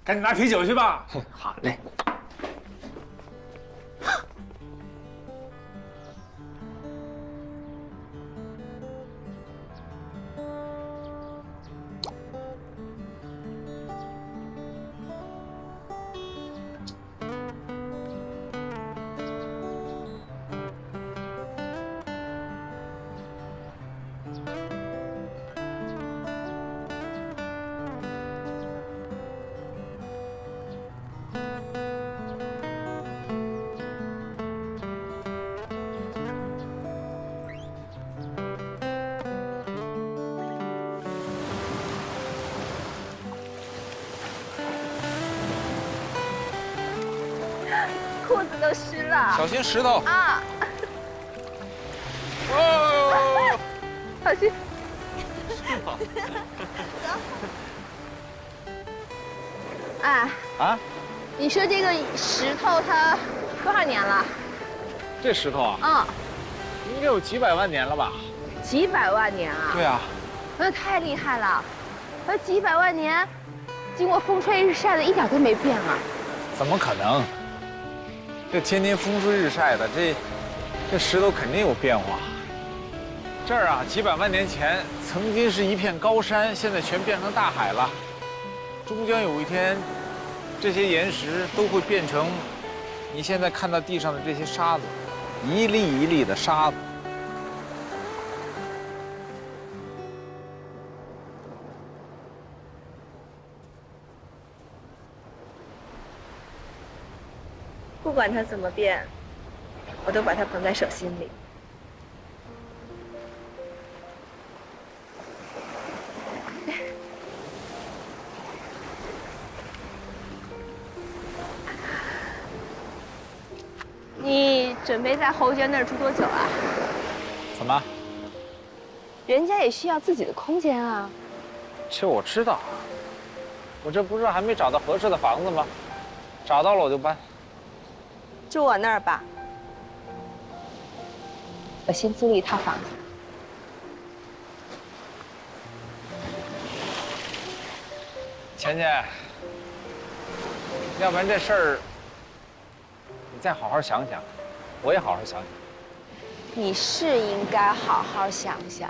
赶紧拿啤酒去吧。好嘞。裤子都湿了，小心石头啊！哦，小心！哎，啊，你说这个石头它多少年了？这石头啊，嗯，应该有几百万年了吧？几百万年啊？对啊，那太厉害了，那几百万年，经过风吹日晒的，一点都没变啊！怎么可能？这天天风吹日晒的，这石头肯定有变化。这儿啊，几百万年前曾经是一片高山，现在全变成大海了。终将有一天，这些岩石都会变成你现在看到地上的这些沙子，一粒一粒的沙子。不管它怎么变，我都把它捧在手心里。你准备在侯爵那儿住多久啊？怎么？人家也需要自己的空间啊。这我知道，我这不是还没找到合适的房子吗？找到了我就搬。住我那儿吧，我新租了一套房子。钱钱，要不然这事儿你再好好想想，我也好好想想。你是应该好好想想，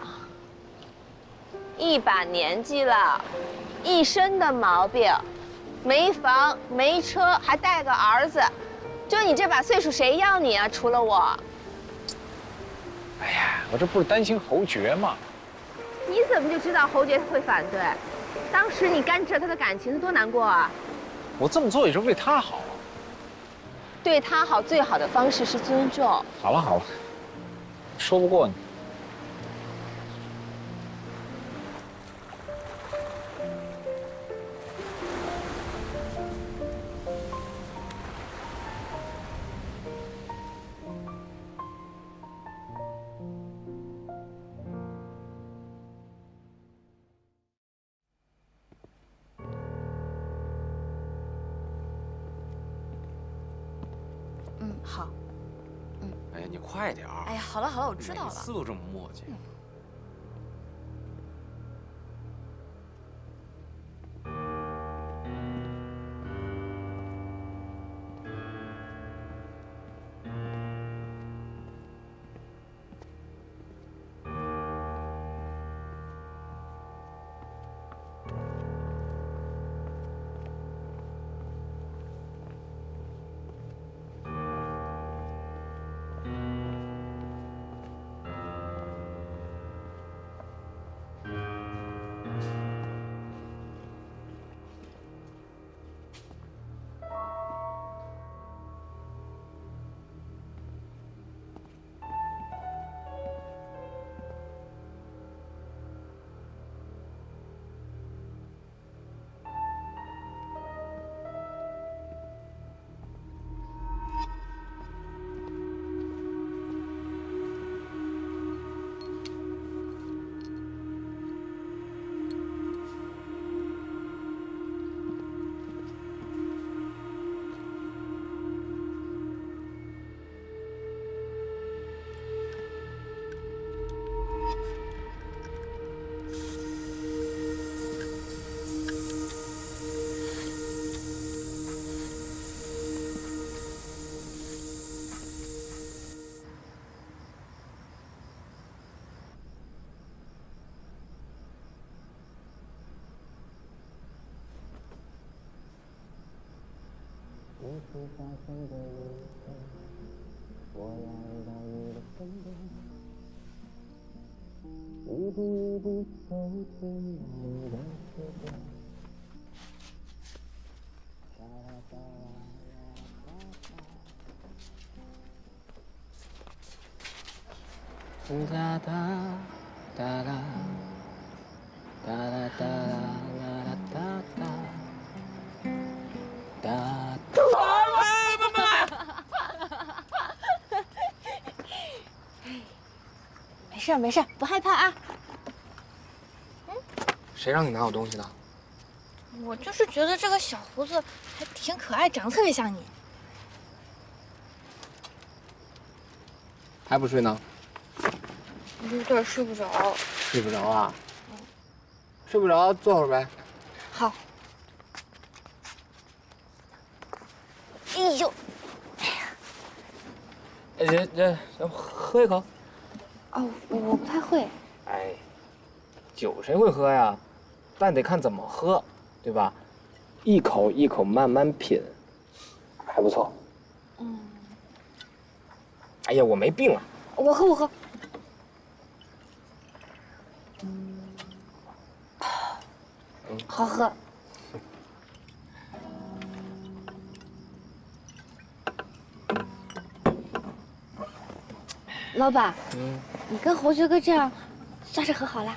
一把年纪了，一身的毛病，没房没车，还带个儿子。就你这把岁数，谁要你啊？除了我。哎呀，我这不是担心侯爵吗？你怎么就知道侯爵会反对？当时你干涉他的感情，他多难过啊！我这么做也是为他好。对他好，最好的方式是尊重。好了好了，说不过你。好。哎呀，你快点儿！哎呀，好了好了，我知道了。每次都这么磨叽。一步一步走进你的世界。哒哒哒啦，哒啦哒啦啦啦哒哒哒哒。没事没事，不害怕啊。谁让你拿我东西的？我就是觉得这个小胡子还挺可爱，长得特别像你。还不睡呢？有点睡不着。睡不着啊？睡不着，坐会儿呗。好。哎呦，这喝一口。哦，我不太会。哎，酒谁会喝呀？但得看怎么喝，对吧？一口一口慢慢品，还不错。嗯。哎呀，我没病啊。我喝。好喝。老板，你跟侯爵哥这样，算是和好了。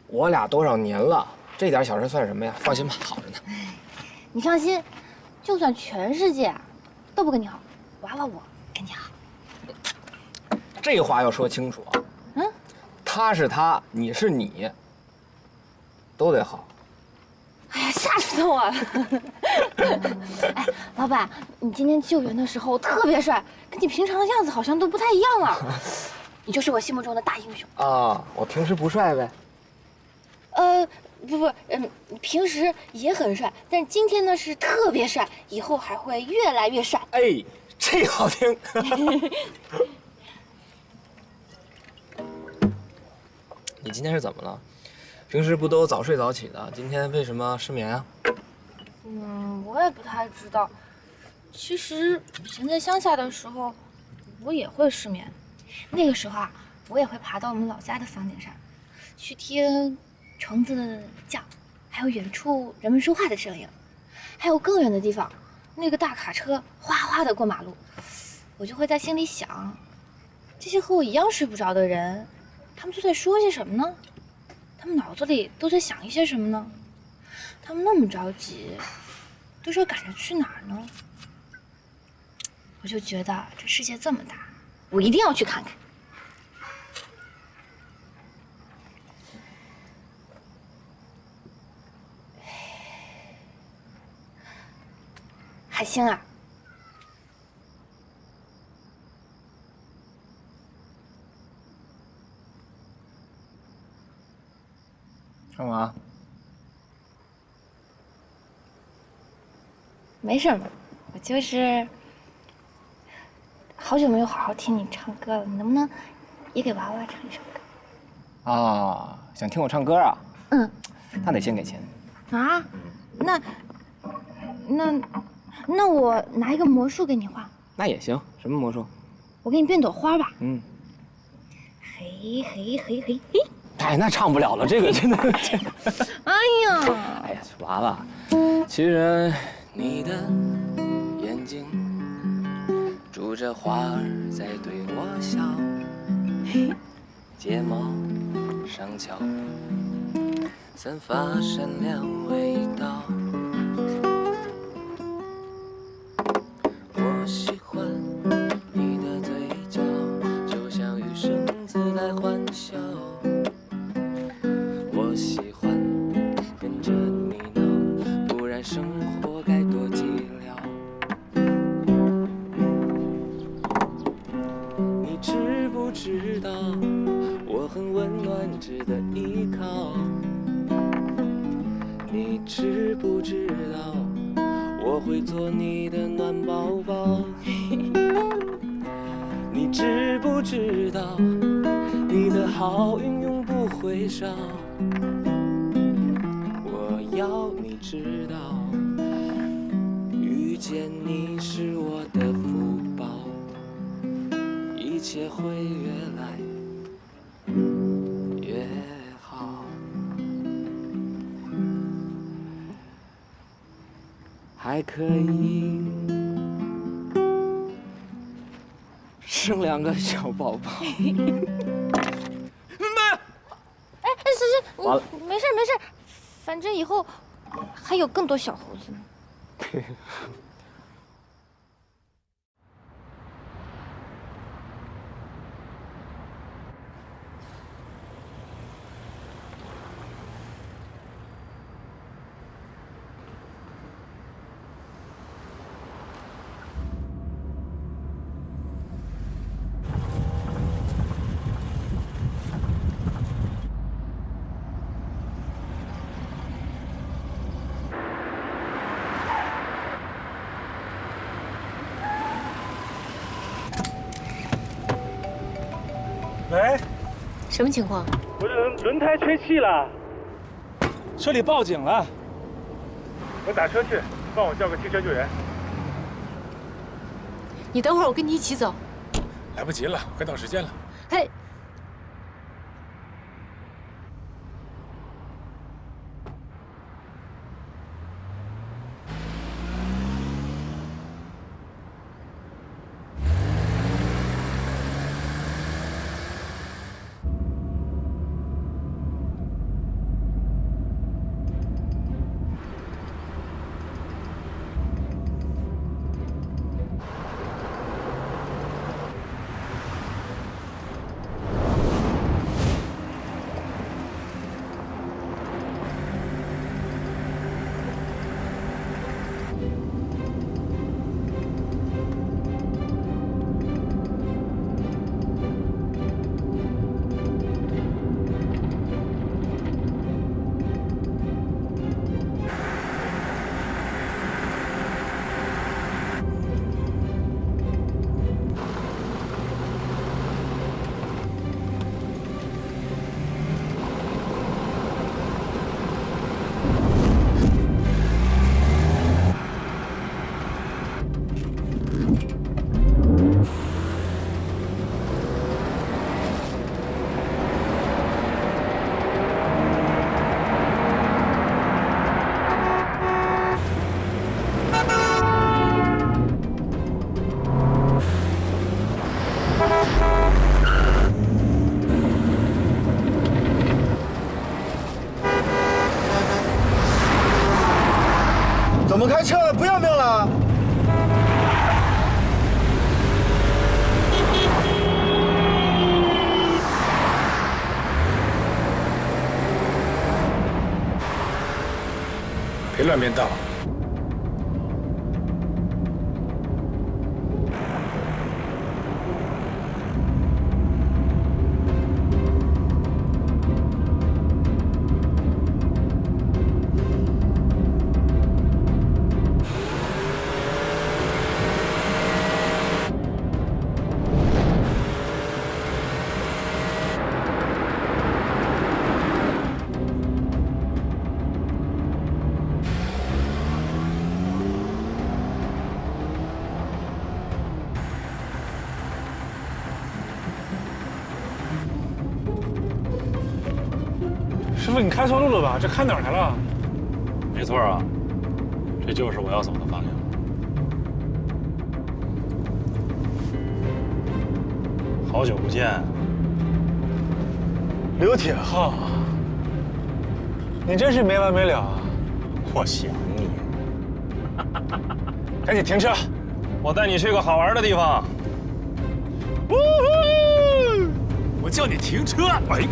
我俩多少年了，这点小事算什么呀？放心吧，好着呢。你放心，就算全世界都不跟你好，娃娃我跟你好。这话要说清楚啊。他是他，你是你，都得好。哎呀，吓死我了！哎，老板，你今天救援的时候特别帅，跟你平常的样子好像都不太一样了。你就是我心目中的大英雄啊！我平时不帅呗？不，平时也很帅，但是今天呢是特别帅，以后还会越来越帅。哎，这好听。你今天是怎么了？平时不都早睡早起的，今天为什么失眠啊？我也不太知道。其实以前在乡下的时候，我也会失眠。那个时候啊，我也会爬到我们老家的房顶上，去听虫子的叫，还有远处人们说话的声音，还有更远的地方，那个大卡车哗哗的过马路。我就会在心里想，这些和我一样睡不着的人，他们都在说些什么呢？他们脑子里都在想一些什么呢？他们那么着急，都是要赶着去哪儿呢？我就觉得这世界这么大，我一定要去看看。海星啊，干嘛？没什么，我就是好久没有好好听你唱歌了，你能不能也给娃娃唱一首歌？啊，想听我唱歌啊？那得先给钱。啊？那我拿一个魔术给你画。那也行，什么魔术？我给你变朵花吧。嘿。嘿。哎，那唱不了了，这个真的。哎呀！哎呀，娃娃，其实你的眼睛住着花儿在对我笑，睫毛上翘，散发闪亮味道。我喜欢你的嘴角，就像与生自带欢笑。我喜欢跟着你闹，不然生活该多寂寥。你知不知道，我很温暖，值得依靠。你知不知道，我会做你的暖宝宝。你知不知道，你的好运永不会少。我要你知道，遇见你是我的福报，一切会越来越好。还可以生2个小宝宝。哎，是完了没事没事，反正以后还有更多小猴子呢。喂，什么情况？我这轮胎吹气了，车里报警了。我打车去，帮我叫个汽车救援。你等会儿，我跟你一起走。来不及了，快到时间了。嘿，怎么开车了？不要命了？别乱变道。师傅，你开错路了吧？这开哪儿来了？没错啊，这就是我要走的方向。好久不见，刘铁浩，你真是没完没了啊！我想你。赶紧停车，我带你去个好玩的地方。我叫你停车！哎，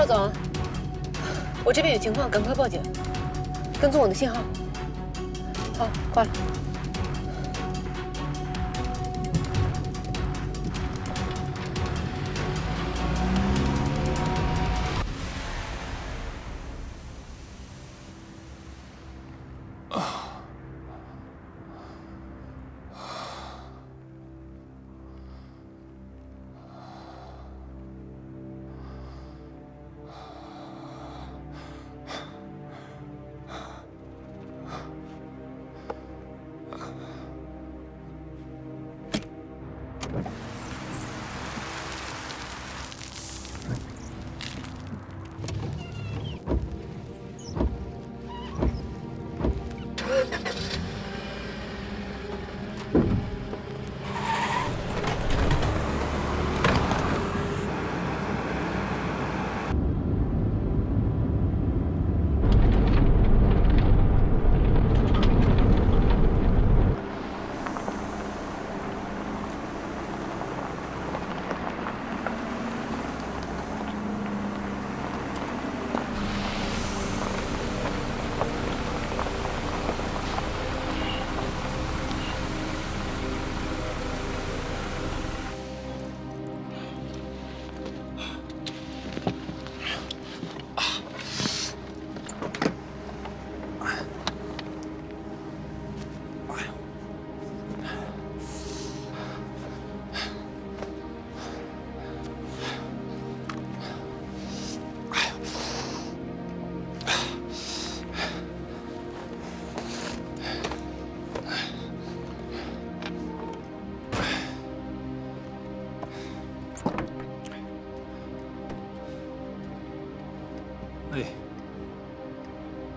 赵总，我这边有情况，赶快报警，跟踪我的信号。好，挂了。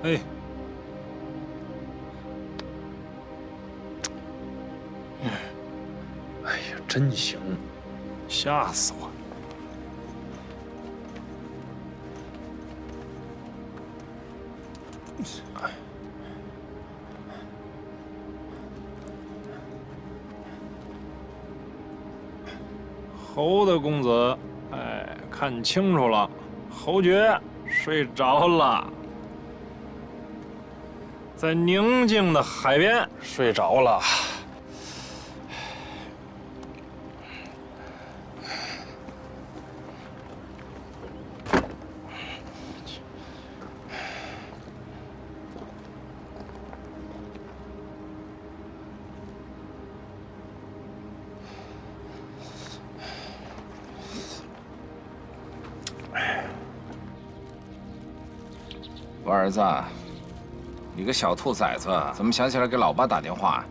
哎，哎呀，真行，吓死我了！侯大公子，哎，看清楚了，侯爵睡着了。 在宁静的海边睡着了。我儿子。 你个小兔崽子，怎么想起来给老爸打电话？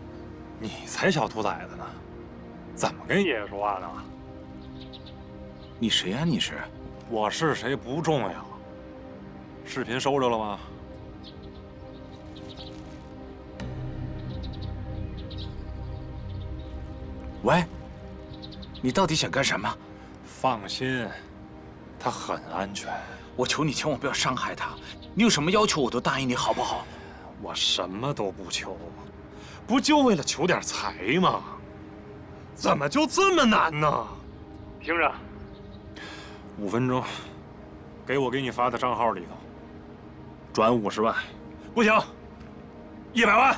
你才小兔崽子呢，怎么跟爷爷说话呢？你谁呀？你是？我是谁不重要。视频收着了吗？喂，你到底想干什么？放心，他很安全。我求你千万不要伤害他。你有什么要求我都答应你，好不好？ 我什么都不求，不就为了求点财吗？怎么就这么难呢？听着，5分钟，给我给你发的账号里头转50万，不行，100万。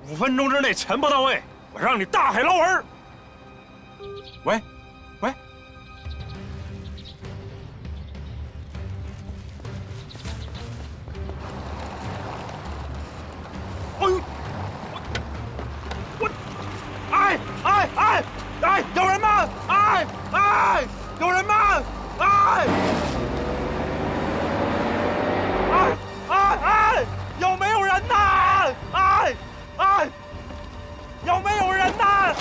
5分钟之内钱不到位，我让你大海捞针。喂，喂。 哎，有人吗？有人吗？有没有人呐？有没有人呐？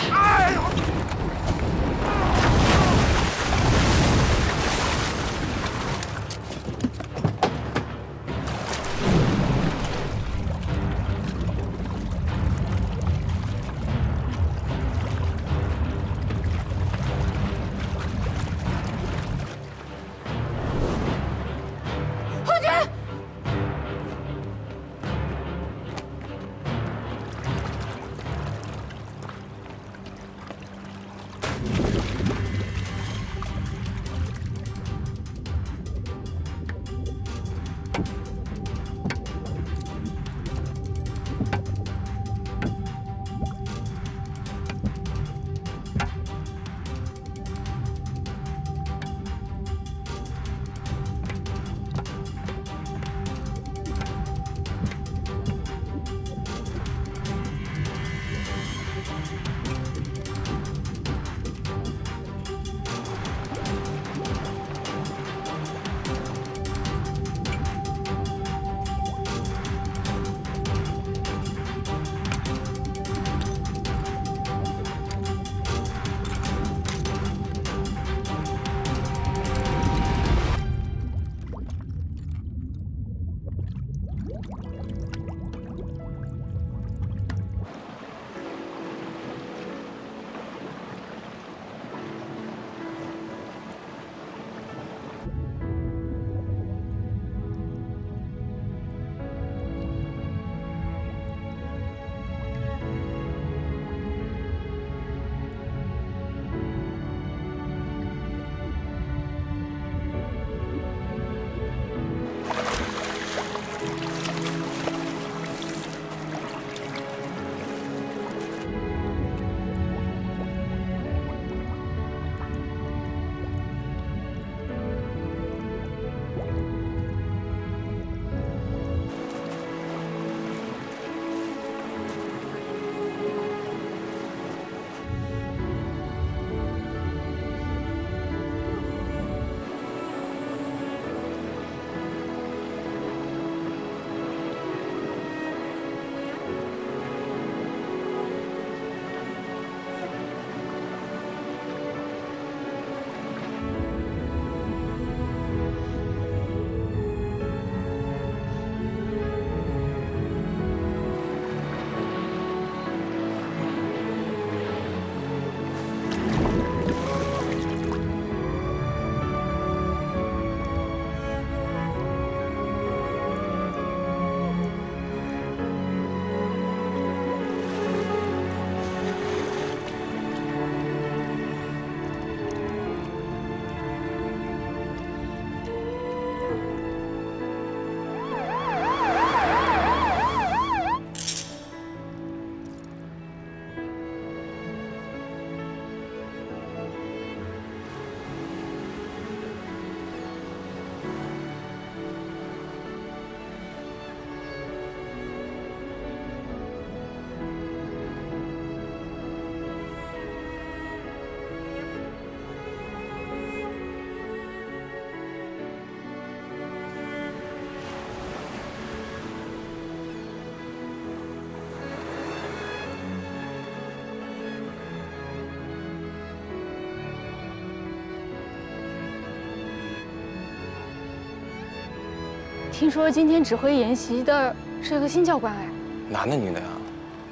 听说今天指挥演习的是一个新教官哎，男的女的呀？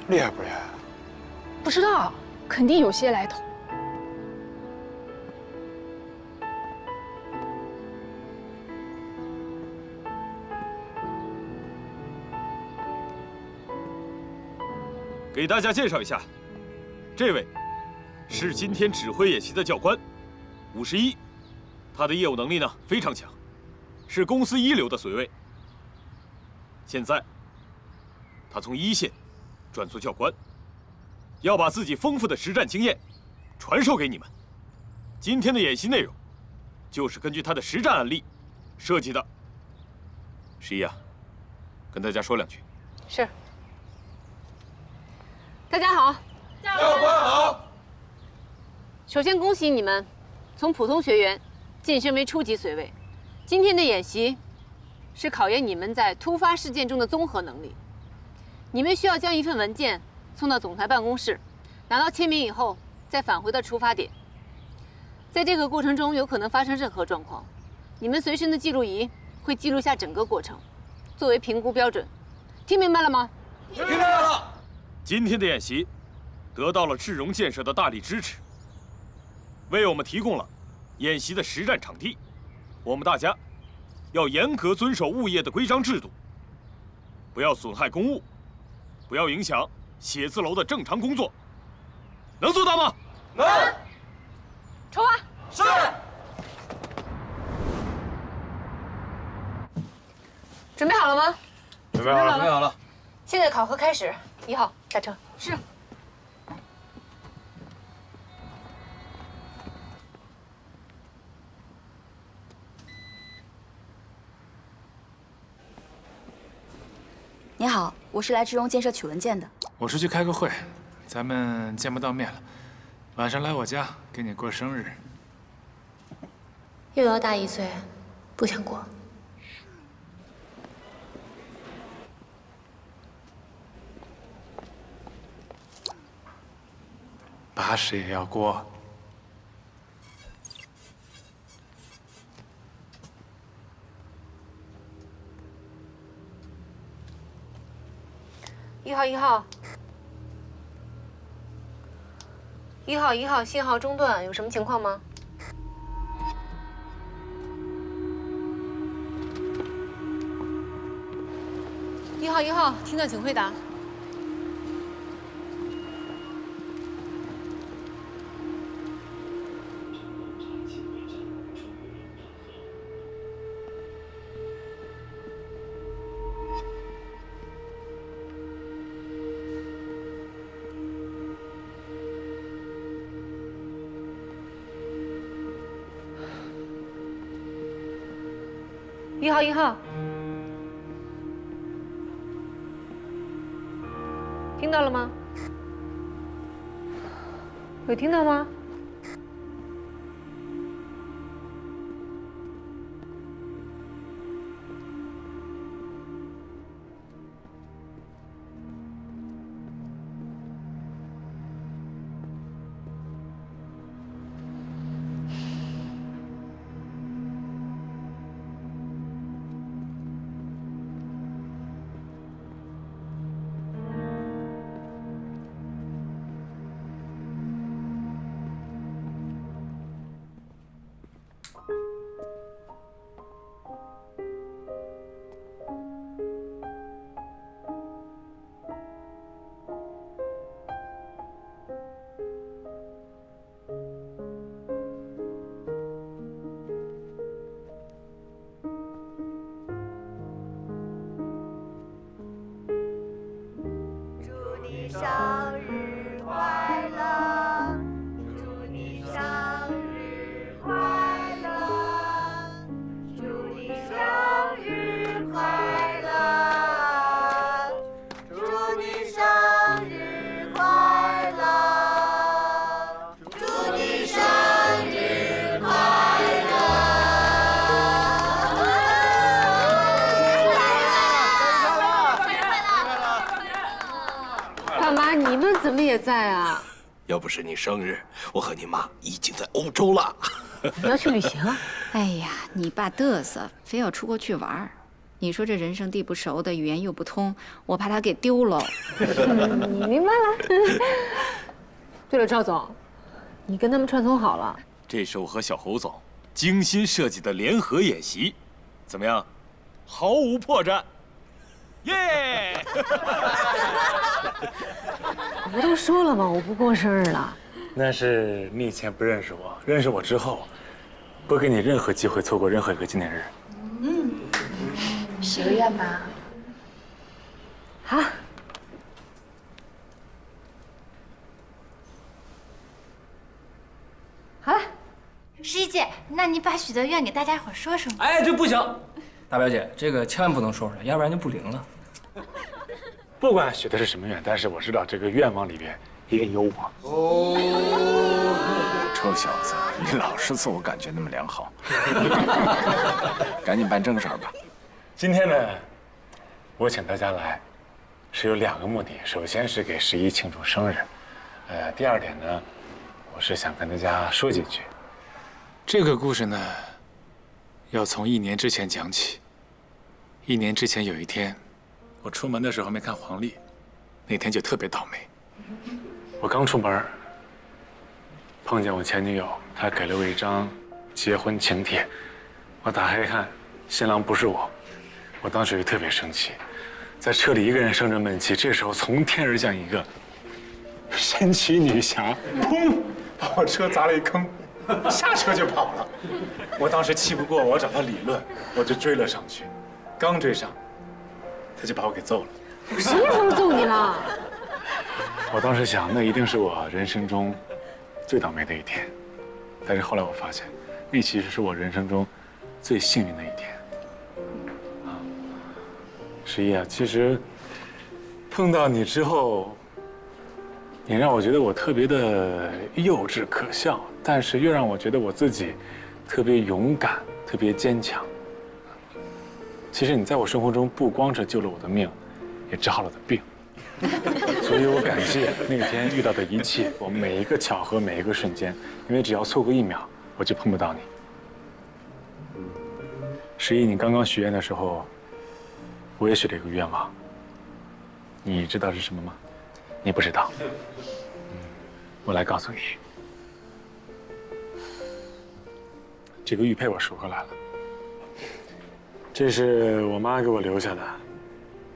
厉害不厉害？不知道，肯定有些来头。给大家介绍一下，这位是今天指挥演习的教官，51，他的业务能力呢非常强，是公司一流的随位。现在，他从一线转做教官，要把自己丰富的实战经验传授给你们。今天的演习内容，就是根据他的实战案例设计的。11啊，跟大家说两句。是。大家好，教官好。首先恭喜你们，从普通学员晋升为初级随位。今天的演习是考验你们在突发事件中的综合能力。你们需要将一份文件送到总裁办公室，拿到签名以后，再返回到出发点。在这个过程中有可能发生任何状况，你们随身的记录仪会记录下整个过程，作为评估标准。听明白了吗？听明白了。今天的演习得到了智融建设的大力支持，为我们提供了演习的实战场地。我们大家要严格遵守物业的规章制度，不要损害公物，不要影响写字楼的正常工作。能做到吗？能。出发。是。准备好了吗？准备好了，准备好了。现在考核开始，1号下车。是。你好，我是来智荣建设取文件的。我是去开个会，咱们见不到面了。晚上来我家给你过生日。又要大1岁，不想过。80也要过。1号，1号，信号中断，有什么情况吗？1号，听到请回答。1号，听到了吗？有听到吗？生日快乐，祝你生日快乐，祝你生日快乐，祝你生日快乐，祝你生日快乐。爸妈，你们怎么也在啊？要不是你生日，我和你妈已经在欧洲了。你要去旅行？哎呀，你爸嘚瑟，非要出国去玩儿。你说这人生地不熟的，语言又不通，我怕他给丢了。你明白了。对了，赵总，你跟他们串通好了？这是我和小侯总精心设计的联合演习，怎么样？毫无破绽。耶！我不都说了吗？我不过生日了。那是你以前不认识我，认识我之后，不给你任何机会错过任何一个纪念日。许个愿吧。好。好了，十一姐，那你把许的愿给大家伙说说。哎，这不行，大表姐，这个千万不能说出来，要不然就不灵了。不管许的是什么愿，但是我知道这个愿望里边一定有我。臭小子，你老是自我感觉那么良好，赶紧办正事儿吧。今天呢，我请大家来，是有2个目的。首先是给11庆祝生日，第二点呢，我是想跟大家说几句。这个故事呢，要从1年之前讲起。1年之前有一天，我出门的时候没看黄历，那天就特别倒霉。我刚出门，碰见我前女友，她给了我一张结婚请帖，我打开一看，新郎不是我，我当时就特别生气，在车里一个人生着闷气。这时候从天而降一个神奇女侠，砰，把我车砸了一坑，下车就跑了。我当时气不过，我找她理论，我就追了上去。刚追上，他就把我给揍了。我什么时候揍你了？我当时想，那一定是我人生中最倒霉的一天，但是后来我发现，那其实是我人生中最幸运的一天。十一啊，其实碰到你之后，你让我觉得我特别的幼稚可笑，但是又让我觉得我自己特别勇敢、特别坚强。其实你在我生活中不光是救了我的命，也治好了我的病。所以我感谢那天遇到的一切，我每一个巧合，每一个瞬间，因为只要错过1秒，我就碰不到你。十一，你刚刚许愿的时候，我也许了一个愿望。你知道是什么吗？你不知道。我来告诉你，这个玉佩我赎回来了，这是我妈给我留下的，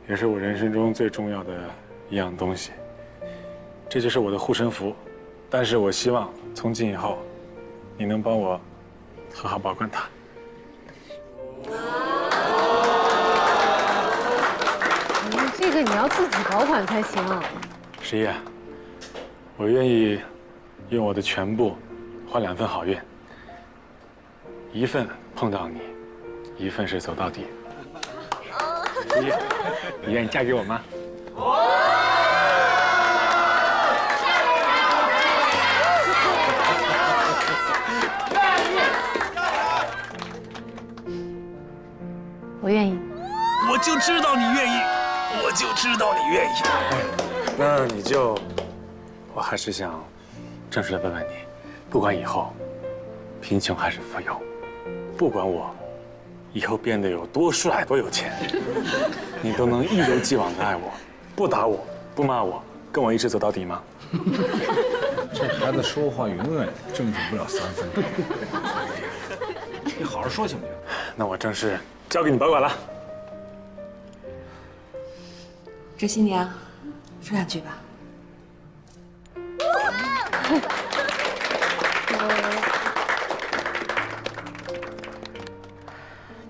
也是我人生中最重要的一样东西。这就是我的护身符，但是我希望从今以后，你能帮我好好保管它。这个你要自己保管才行。十一，我愿意用我的全部换2份好运，一份碰到你，一份是走到底。十一，你愿意嫁给我吗？我愿意。我就知道你愿意，我就知道你愿意。那你就，我还是想正式的问问你，不管以后贫穷还是富有，不管我以后变得有多帅多有钱，你都能一如既往的爱我，不打我，不骂我，跟我一直走到底吗？这孩子说话永远正经不了3分钟。你好好说行不行？那我正式交给你保管了。这新娘，说2句吧。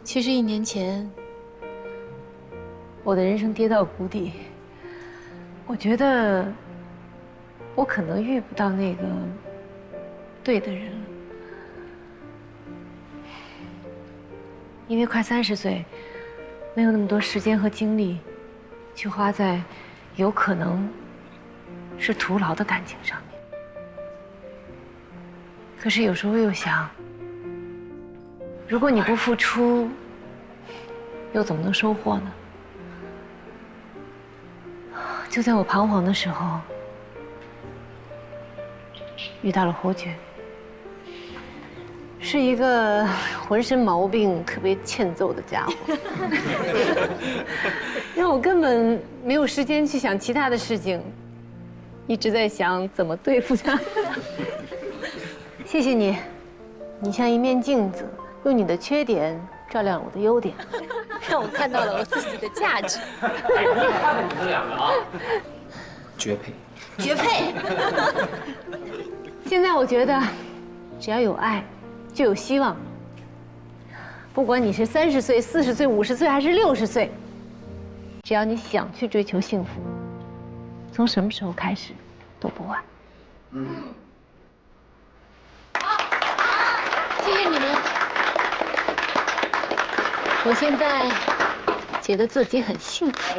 其实1年前，我的人生跌到谷底，我觉得我可能遇不到那个对的人了，因为快30岁，没有那么多时间和精力去花在有可能是徒劳的感情上面。可是有时候又想，如果你不付出，又怎么能收获呢？就在我彷徨的时候，遇到了侯爵，是一个浑身毛病特别欠揍的家伙，让我根本没有时间去想其他的事情，一直在想怎么对付他。谢谢你，你像一面镜子，用你的缺点照亮我的优点，让我看到了我自己的价值。看看你们2个啊，绝配，绝配。现在我觉得，只要有爱，就有希望。不管你是30岁、40岁、50岁还是60岁，只要你想去追求幸福，从什么时候开始都不晚。谢谢你们。我现在觉得自己很幸福。